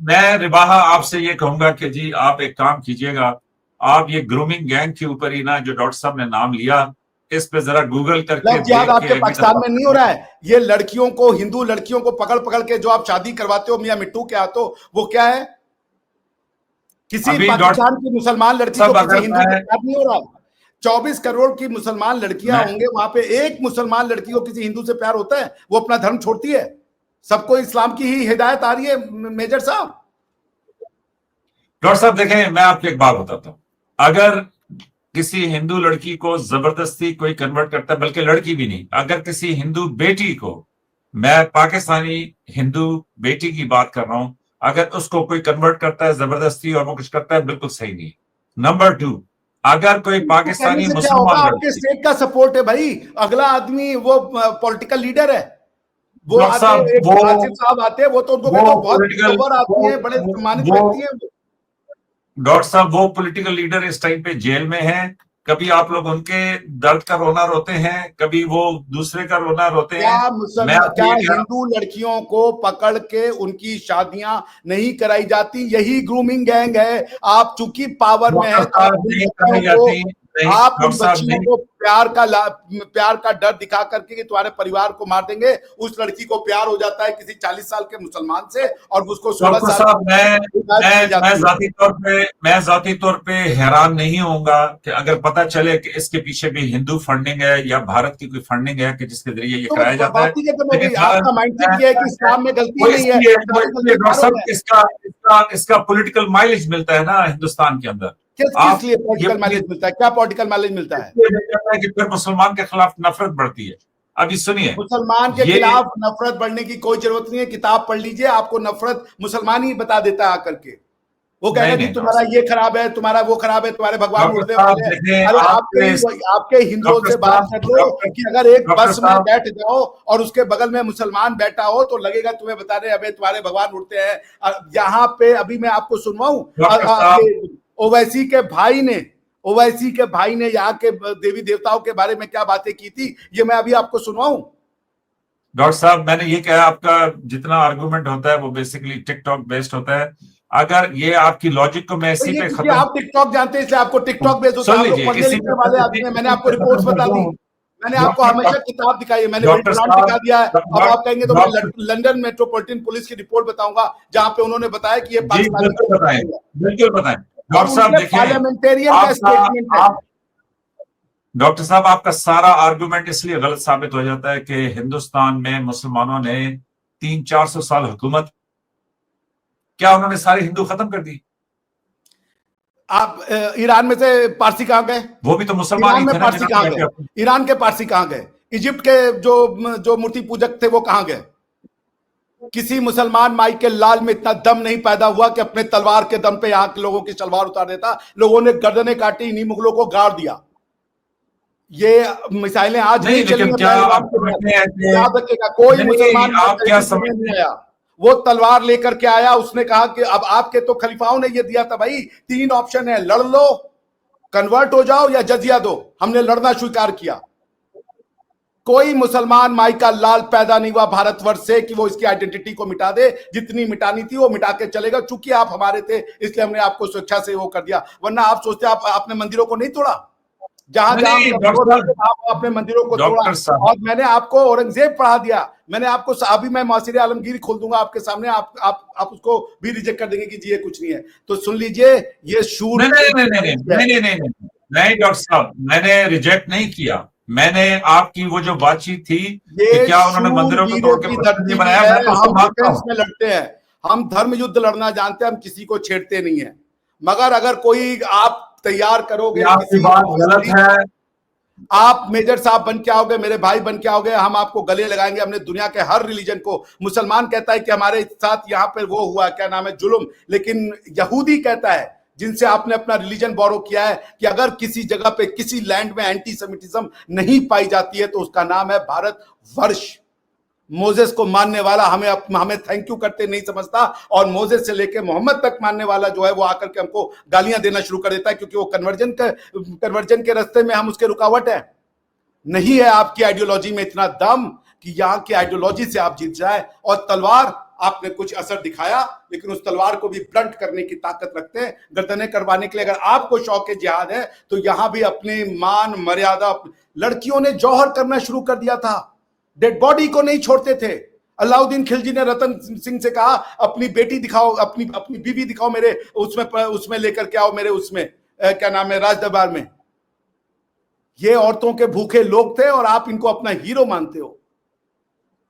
मैं रिबाहा आपसे ये कहूंगा कि जी आप एक काम कीजिएगा, आप ये ग्रूमिंग गैंग के ऊपर ही ना, जो डॉक्टर साहब ने नाम लिया, इस पे जरा गूगल करके लव जिहाद देख आपके के पाकिस्तान में नहीं हो रहा है? ये लड़कियों को, हिंदू लड़कियों को पकड़ पकड़ के जो आप शादी करवाते हो मियां मिट्टू के हाथों, वो क्या है? किसी पाकिस्तान की मुसलमान लड़की को किसी हिंदू से प्यार नहीं हो रहा? 24 करोड़ की मुसलमान लड़कियां होंगे वहां पे, एक मुसलमान लड़की को किसी हिंदू से प्यार होता है? वो अपना धर्म छोड़ती है? सबको इस्लाम की ही हिदायत आ रही है मेजर साहब। डॉक्टर साहब देखें, मैं आपको एक बात बताता हूं, अगर किसी हिंदू लड़की को जबरदस्ती कोई कन्वर्ट करता है, बल्कि लड़की भी नहीं, अगर किसी हिंदू बेटी को, मैं पाकिस्तानी हिंदू बेटी की बात कर रहा हूं, अगर उसको कोई कन्वर्ट करता है जबरदस्ती और वो कुछ करता है, बिल्कुल सही नहीं। नंबर 2, अगर कोई पाकिस्तानी मुसलमान, आपके स्टेट का सपोर्ट है भाई, अगला आदमी वो पॉलिटिकल लीडर है, वो आते हैं, आसिफ साहब आते हैं, वो तो उनको बहुत आती है, बड़े सम्मानित व्यक्ति हैं। डॉक्टर साहब वो पॉलिटिकल लीडर इस टाइम पे जेल में हैं, कभी आप लोग उनके दर्द का रोना रोते हैं, कभी वो दूसरे का रोना रोते हैं। क्या हिंदू लड़कियों को पकड़ के उनकी शादियां नहीं कराई जाती? यही ग्रूमिंग गैंग है। आप चूंकि पावर में है, आप उन बच्चियों को प्यार का डर दिखा करके कि तुम्हारे परिवार को मार देंगे, उस लड़की को प्यार हो जाता है किसी 40 साल के मुसलमान से, और उसको 16 साल। मैं जाती तौर पे हैरान नहीं होऊंगा कि अगर पता चले कि इसके पीछे भी हिंदू फंडिंग है या भारत की कोई फंडिंग है कि जिसके जरिए ये कराया जाता है। आपका माइंडसेट ये है कि इस्लाम में गलती नहीं है, इसका पॉलिटिकल माइलेज मिलता है ना हिंदुस्तान के अंदर। किस लिए पॉलिटिकल माइलेज मिलता है? क्या पॉलिटिकल माइलेज मिलता है? कि फिर मुसलमान के खिलाफ नफरत बढ़ती है। अभी सुनिए, मुसलमान के खिलाफ नफरत बढ़ने की कोई जरूरत नहीं है। किताब पढ़ लीजिए, आपको नफरत मुसलमान ही बता देता है आकर के। वो कहेगा कि तुम्हारा ये खराब है, तुम्हारा वो खराब है, तुम्हारे भगवान उड़ने वाले हैं। अरे आपके हिंदुओं से बात कर लो कि अगर एक बस में बैठ जाओ और उसके बगल में मुसलमान बैठा हो तो लगेगा तुम्हें बता रहे अबे तुम्हारे भगवान उड़ते हैं। यहाँ पे अभी मैं आपको सुनवाऊं, ओवैसी के भाई ने यहाँ के देवी देवताओं के बारे में क्या बातें की थी, ये मैं अभी आपको सुनवाऊं। डॉक्टर साहब मैंने ये कहा, आपका जितना आर्गुमेंट होता है वो बेसिकली टिकटॉक बेस्ड होता है। अगर ये आपकी लॉजिक को मैं इसी पे खत्म, आप टिकटॉक जानते हैं इसलिए आपको टिकटॉक बेस्ड होता है। वाले आदमी हैं, मैंने आपको रिपोर्ट्स बता दी, मैंने आपको हमेशा किताब दिखाई है, मैंने दिखा दिया है। अब आप कहेंगे तो मैं लंदन मेट्रोपॉलिटन पुलिस की रिपोर्ट बताऊंगा जहां पे उन्होंने बताया कि ये बिल्कुल बताएं डॉक्टर साहब। पार्लियामेंटेरियन का स्टेटमेंट है। डॉक्टर साहब आपका सारा आर्गुमेंट इसलिए गलत साबित हो जाता है कि हिंदुस्तान में मुसलमानों ने 300-400 साल हुकूमत, क्या उन्होंने सारे हिंदू खत्म कर दी? आप ईरान में से पारसी कहां गए? वो भी तो मुसलमान ही थे। पारसी कहां गए? ईरान के पारसी कहां गए? इजिप्ट के जो मूर्ति पूजक थे वो कहां गए? किसी मुसलमान माई के लाल में इतना दम नहीं पैदा हुआ कि अपने तलवार के दम पे यहाँ के लोगों की तलवार उतार देता। लोगों ने गर्दनें काटी, इन्हीं मुगलों को गाड़ दिया। ये मिसाइलें आज नहीं चली, याद रखिएगा। कोई मुसलमान नहीं आया, वो तलवार लेकर के आया। उसने कहा कि अब आपके तो खलीफाओं ने ये दिया था भाई, 3 ऑप्शन है, लड़ लो, कन्वर्ट हो जाओ या जजिया दो। हमने लड़ना स्वीकार किया। कोई मुसलमान माई का लाल पैदा नहीं हुआ भारतवर्ष से कि वो इसकी आइडेंटिटी को मिटा दे। जितनी मिटानी थी वो मिटा के चलेगा। चूंकि आप हमारे थे इसलिए हमने आपको स्वेच्छा से वो कर दिया, वरना आप सोचते आपने मंदिरों को नहीं तोड़ा। जहां आप अपने मंदिरों को तोड़ा। और मैंने आपको औरंगजेब पढ़ा दिया, मैंने आपको अभी मैं मौसीर आलमगीर खोल दूंगा आपके सामने, आप उसको भी रिजेक्ट कर देंगे कि जी ये कुछ नहीं है। तो सुन लीजिए, ये शूर नहीं डॉक्टर साहब, मैंने रिजेक्ट नहीं किया। मैंने आपकी वो जो बातचीत थी कि क्या उन्होंने मंदिरों को तोड़ के बनाया, हम डिफेंस में लड़ते हैं, हम धर्म युद्ध लड़ना जानते हैं, हम किसी को छेड़ते नहीं है। मगर अगर कोई आप तैयार करोगे, आपकी बात गलत है। आप मेजर साहब बन के आओगे, मेरे भाई बन के आओगे, हम आपको गले लगाएंगे। हमने दुनिया के हर रिलीजन को, मुसलमान कहता है कि हमारे साथ यहाँ पे वो हुआ, क्या नाम है, जुल्म, लेकिन यहूदी कहता है, जिनसे आपने अपना रिलीजन बोरो किया है, कि अगर किसी जगह पे, किसी लैंड में एंटीसेमिटिज्म नहीं पाई जाती है तो उसका नाम है भारत वर्ष। मोजेस को मानने वाला हमें थैंक यू करते नहीं समझता, और मोजेस से लेके मोहम्मद तक मानने वाला जो है वो आकर के हमको गालियां देना शुरू कर देता है, क्योंकि वो कन्वर्जन के रास्ते में हम उसके रुकावट है। नहीं है आपकी आइडियोलॉजी में इतना दम कि यहां की आइडियोलॉजी से आप जीत जाए। और तलवार, आपने कुछ असर दिखाया, लेकिन उस तलवार को भी ब्लंट करने की ताकत रखते हैं, गर्दनें करवाने के लिए। अगर आपको शौक जिहाद है तो यहां भी अपने मान मर्यादा, लड़कियों ने जौहर करना शुरू कर दिया था, डेड बॉडी को नहीं छोड़ते थे। अलाउद्दीन खिलजी ने रतन सिंह से कहा, अपनी बेटी दिखाओ, अपनी बीवी दिखाओ, मेरे उसमें लेकर के आओ, मेरे उसमें क्या नाम है, राज दरबार में। ये औरतों के भूखे लोग थे और आप इनको अपना हीरो मानते हो।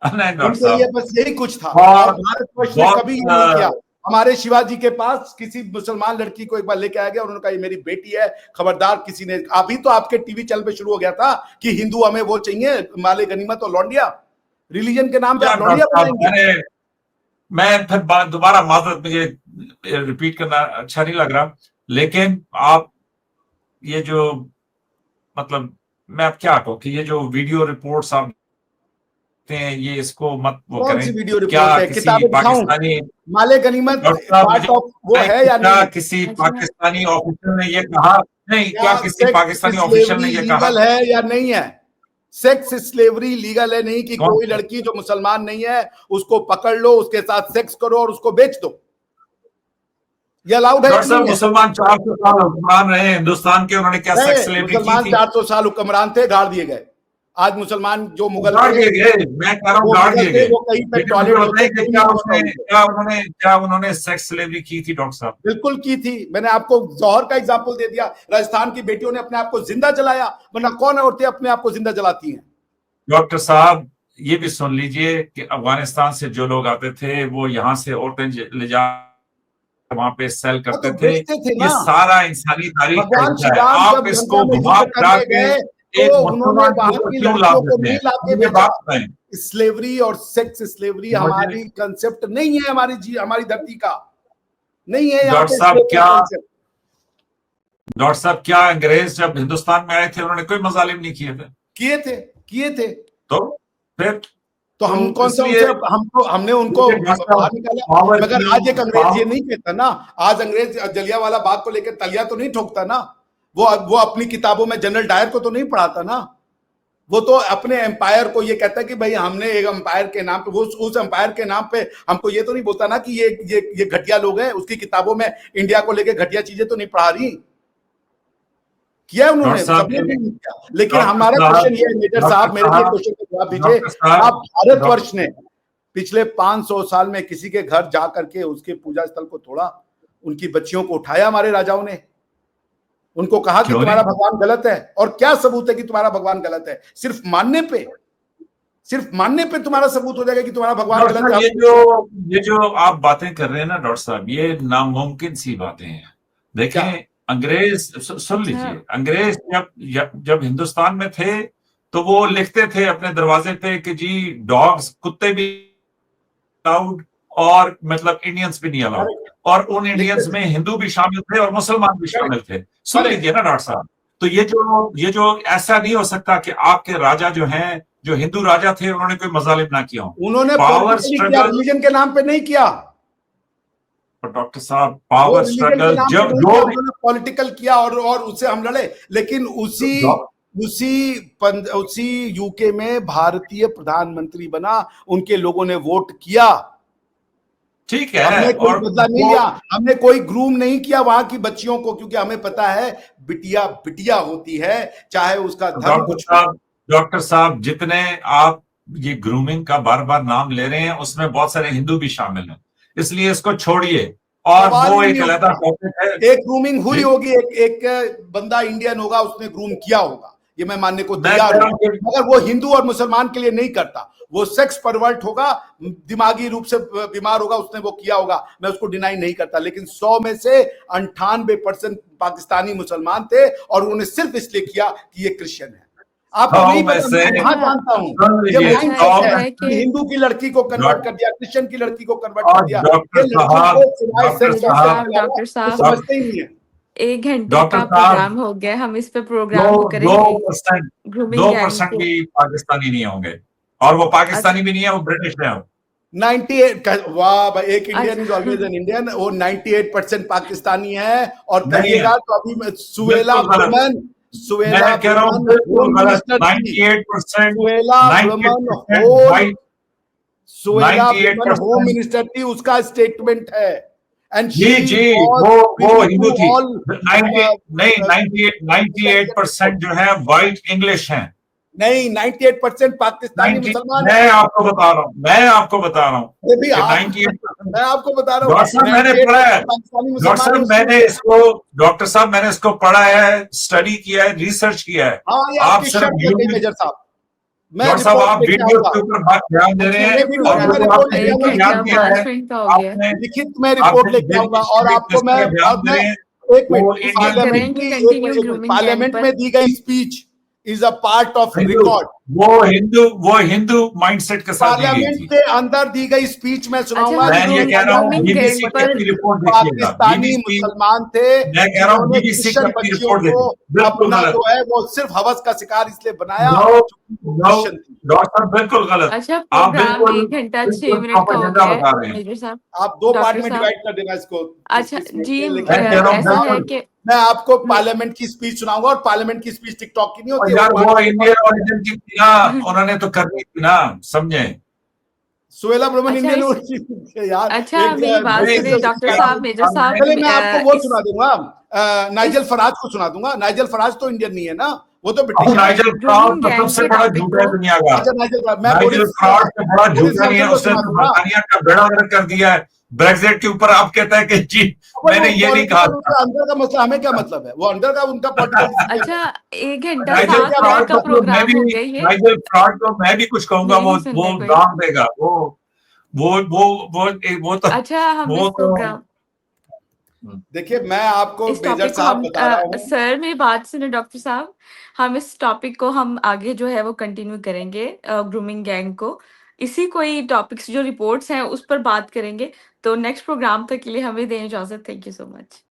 उनको ये बस यही कुछ था। भारतवर्ष ने कभी ये नहीं किया। हमारे शिवाजी के पास किसी मुसलमान लड़की को एक बार लेके आया गया और उन्होंने कहा ये मेरी बेटी है, खबरदार किसी ने, अभी तो आपके टीवी चैनल पे शुरू हो गया था कि हिंदू हमें वो चाहिए, माले गनीमत और लौंडिया, रिलीजन के नाम पे लौंडिया बनाएंगे। मैं फिर दोबारा माजरत, मुझे रिपीट करना अच्छा नहीं लग रहा, लेकिन आप ये जो, मतलब मैं अब क्या कहूँ कि ये जो वीडियो रिपोर्ट्स आप हैं, ये इसको मत वो करें। वीडियो रिपोर्ट क्या है? किसी पाकिस्तानी माले गनीमत पार्ट ऑफ वो है या नहीं? किसी पाकिस्तानी ऑफिसर ने ये कहा? नहीं, क्या किसी पाकिस्तानी ऑफिसर ने ये कहा है या नहीं है? सेक्स स्लेवरी लीगल है नहीं कि कोई लड़की जो मुसलमान नहीं है उसको पकड़ लो, उसके साथ सेक्स करो और उसको बेच दो? ये अलाउड है? मुसलमान 400 साल हुक्मरान रहे हिंदुस्तान के, उन्होंने क्या सेक्स स्लेवरी की थी? 400 साल हुक्मरान थे, गाड़ दिए गए। आज मुसलमान जो मुगल गाड़ दिए गए, मैं कह रहा हूँ गाड़ दिए गए। वो कहीं पे टॉयलेट, क्या उन्होंने सेक्स स्लेवरी की थी डॉक्टर साहब? बिल्कुल की थी। मैंने आपको जौहर का एग्जांपल दे दिया। राजस्थान की बेटियों ने अपने आप को जिंदा जलाया, वरना कौन औरतें अपने आप को जिंदा जलाती हैं? डॉक्टर साहब ये भी सुन लीजिए कि अफगानिस्तान से जो लोग आते थे वो यहाँ से औरतें ले जा वहां पे सेल करते थे। ये सारा इंसानी तारीख का हिस्सा है। आप इसको घुमा फिरा के उन्होंने बाहर की लड़कियों को नहीं लाके भेजा। स्लेवरी और सेक्स स्लेवरी हमारी कंसेप्ट नहीं है, हमारी धरती का नहीं है। डॉक्टर साहब क्या अंग्रेज जब हिंदुस्तान में आए थे उन्होंने कोई मजालिम नहीं किए थे? तो फिर तो हम कौन सा हमने उनको बाहर निकाला? मगर आज एक अंग्रेज ये नहीं कहता ना, आज अंग्रेज जलियांवाला बाग को लेकर तलिया तो नहीं ठोकता ना, वो अपनी किताबों में जनरल डायर को तो नहीं पढ़ाता ना। वो तो अपने एम्पायर को ये कहता है कि भाई हमने एक एम्पायर के नाम पे, वो उस एम्पायर के नाम पे हमको ये तो नहीं बोलता ना कि ये घटिया लोग हैं। उसकी किताबों में इंडिया को लेकर घटिया चीजें तो नहीं पढ़ा रही, किया उन्होंने, सबने भी किया। लेकिन हमारा क्वेश्चन ये है मेजर साहब, मेरे लिए क्वेश्चन का जवाब दीजिए। आप भारतवर्ष ने पिछले 500 साल में किसी के घर जा करके उसके पूजा स्थल को तोड़ा? उनकी बच्चियों को उठाया हमारे राजाओं ने, उनको कहा कि तुम्हारा भगवान गलत है? और क्या सबूत है कि तुम्हारा भगवान गलत है? सिर्फ मानने पे तुम्हारा सबूत हो जाएगा कि तुम्हारा भगवान गलत है? ये जो आप बातें कर रहे हैं ना डॉक्टर साहब, ये नामुमकिन सी बातें हैं। देखें, अंग्रेज, सुन लीजिए, अंग्रेज जब हिंदुस्तान में थे तो वो लिखते थे अपने दरवाजे पे कि जी डॉग्स, कुत्ते भी अलाउड और मतलब इंडियंस भी नहीं अलाउड, और उन इंडियंस में हिंदू भी शामिल थे और मुसलमान भी शामिल थे। सुन लीजिए ना डॉक्टर साहब, तो ये जो ऐसा नहीं हो सकता कि आपके राजा जो हैं, जो हिंदू राजा थे, उन्होंने कोई मजालिम ना किया हो। उन्होंने पावर स्ट्रगल रिलीजन के नाम पे नहीं किया। डॉक्टर साहब, पावर स्ट्रगल जब जो पॉलिटिकल किया और उससे हम लड़े, लेकिन उसी यूके में भारतीय प्रधानमंत्री बना, उनके लोगों ने वोट किया, ठीक है। हमने कोई बदला नहीं लिया, हमने कोई ग्रूम नहीं किया वहां की बच्चियों को, क्योंकि हमें पता है बिटिया होती है, चाहे उसका धर्म कुछ। डॉक्टर साहब, जितने आप ये ग्रूमिंग का बार बार नाम ले रहे हैं उसमें बहुत सारे हिंदू भी शामिल हैं, इसलिए इसको छोड़िए। और वो एक अलग टॉपिक है। एक ग्रूमिंग हुई होगी, एक बंदा इंडियन होगा, उसने ग्रूम किया होगा, ये मैं मानने को मैं तैयार कह रहा हूँ, हूँ कि मगर वो हिंदू और मुसलमान के लिए नहीं करता। वो सेक्स परवर्ट होगा, दिमागी रूप से बीमार होगा, उसने वो किया होगा, मैं उसको डिनाई नहीं करता। लेकिन 100 में से 98% पाकिस्तानी मुसलमान थे और उन्होंने सिर्फ इसलिए किया कि ये क्रिश्चियन है। आपको 100 नहीं में पता, से मैं वहां अच्छा जानता हूँ। सुन ये लीजिए, अच्छा माइंड सेट 100 ऐसा है में है कि कि हिंदू की लड़की को कन्वर्ट कर डॉ- दिया, क्रिश्चियन की लड़की को कन्वर्ट कर और दिया। ये डॉक्टर लड़कियों साहब, को सिवाय डॉक्टर सेक्स मेजर करने साहब, के साहब, अलावा डॉक्टर कुछ साहब, समझते ही नहीं है। 1 घंटे डॉक्टर का साहब, प्रोग्राम हो गया, हम इस पे दो प्रोग्राम को दो करेंगे, परसेंट ग्रूमिंग दो गैंग परसेंट को। भी पाकिस्तानी नहीं होंगे, और वो अच्छा पाकिस्तानी भी नहीं है, वो ब्रिटिश है। 98, वाह भाई, एक इंडियन इज अच्छा ऑलवेज एन इंडियन। वो 98% पाकिस्तानी है। और नहीं है, कहिएगा तो अभी सुहेला बिल्कुल गलत। ब्रह्मन, सुहेला मैं कह रहा हूँ ब्रह्मन बिल्कुल होम गलत। मिनिस्टर थी। 98% सुहेला ब्रह्मन 98% होम वाइट, सुहेला ब्रह्मन होम 98%। मिनिस्टर थी, उसका स्टेटमेंट है। एंड जी शी जी, वाज वो प्रीवी हिंदू टू थी। ऑल 90 नहीं, 98% जो है वाइट इंग्लिश हैं। नहीं, 98% पाकिस्तानी 90, मुसलमान है। मैं आपको बता रहा हूँ, मैं आपको बता रहा हूँ ये भी कि आप 98। मैं आपको बता रहा हूँ, डॉक्टर साहब मैंने पढ़ा है, 98% पाकिस्तानी डॉक्टर मुसलमान है साहब उसमें। मैंने इसको डॉक्टर साहब मैंने इसको पढ़ा है, स्टडी किया है, रिसर्च किया है। हाँ, ये आप आपकी सिर्फ शर्त लग गई वीडियो, मेजर साहब। मैं डॉक्टर साहब रिपोर्ट आप लेके वीडियो आऊंगा। के ऊपर बात ध्यान दे रहे अच्छा हैं, ये वीडियो और की वो मैं जो प्रोग्राम रिपोर्ट आपने लेके 1 आऊंगा, जिसको लिखित बयान घंटा में। दिया है, 5 मिनट का हो गया है। आपने लिखित में रिपोर्ट आपने लेके आऊंगा। और आपको जिसका बयान दे मैं रहे हैं, एक वो मिनट, इसको इंडियन करेंगे कंटिन्यू ग्रूमिंग गैंग पार्लियामेंट पर। में दी गई speech is a part of Hindu, record. वो हिंदू माइंडसेट के साथ दी गई पार्लियामेंट थी। के अंदर दी गई स्पीच में अच्छा सुनाऊंगा, हम मैं जिसके ये कह रहा अंदर हूँ ग्रूमिंग गैंग बीबीसी की पर। 98% अपनी रिपोर्ट देखिएगा, पाकिस्तानी बीबीसी, मुसलमान थे, मैं कह रहा हूँ जिन्होंने बीबीसी की क्रिश्चियन अपनी बच्चियों रिपोर्ट को देखिए, बिल्कुल अपना गलत। जो है वो सिर्फ हवस का शिकार इसलिए बनाया नो क्योंकि वो नो, क्रिश्चियन थी। डॉक्टर साहब बिल्कुल गलत। अच्छा आप प्रोग्राम बिल्कुल 1 घंटा 6 बिल्कुल मिनट का हो प्रोपेगेंडा गया है बता रहे हैं। मेजर साहब, आप 2 पार्ट डॉक्टर में साहब। डिवाइड कर देना इसको, अच्छा 30-30 मिनट जी में। मैं लेकिन कह रहा हूँ ऐसा है बिल्कुल। कि मैं आपको पार्लियामेंट की स्पीच सुनाऊंगा, और पार्लियामेंट की स्पीच टिकटॉक की नहीं होती और है, वो यार पार्ट वो ऑफ इंडियन रिकॉर्ड। ओरिजिन की थी ना, उन्होंने तो करनी थी ना, समझे। सुहेला ब्रह्मन अच्छा इंडियन इस ओरिजिन थे यार। अच्छा एक मेरी बात नहीं, सुनिए डॉक्टर साहब, मेजर साहब, चलिए मैं आपको वो इस सुना दूंगा, नाइजल इस फराज को सुना दूंगा। नाइजल फराज तो इंडियन नहीं है ना, वो तो ब्रिटिश है। नाइजल फ्रॉड ग्रूमिंग तो गैंग सबसे के बड़ा टॉपिक झूठा है को। दुनिया का। अच्छा, नाइजल फराज, मैं नाइजल फ्रॉड से बड़ा बोरिस झूठा नहीं है, जॉनसन को उसने सुना तो दूंगा। बर्तानिया का बेड़ा गर्क कर दिया है। ब्रेक्सिट के ऊपर आप कहता है कि जी भाई मैंने वो ये नहीं कहा पॉलिटिकल, था। उनका अंदर का मसला, हमें क्या मतलब है, वो अंदर का उनका पॉलिटिकल डिसीजन है। अच्छा 1 घंटा हमें नाइजल 7 7 बात मिनट फ्रॉड का करना। को मैं प्रोग्राम भी, हो गया ये। नाइजल फ्रॉड को मैं भी कुछ कहूंगा, मेरी वो नहीं सुन वो रहे कोई। दाम देगा, वो अच्छा हम वो इस तो प्रोग्राम देखिए, मैं आपको इस मेजर टॉपिक को साहब हम बता रहा हूँ। सर मेरी बात सुने डॉक्टर साहब, हम इस टॉपिक को हम आगे जो है वो कंटिन्यू करेंगे, ग्रूमिंग गैंग को। इसी कोई टॉपिक्स जो रिपोर्ट्स हैं उस पर बात करेंगे। तो नेक्स्ट प्रोग्राम तक के लिए हमें दें इजाज़त। Thank you so much.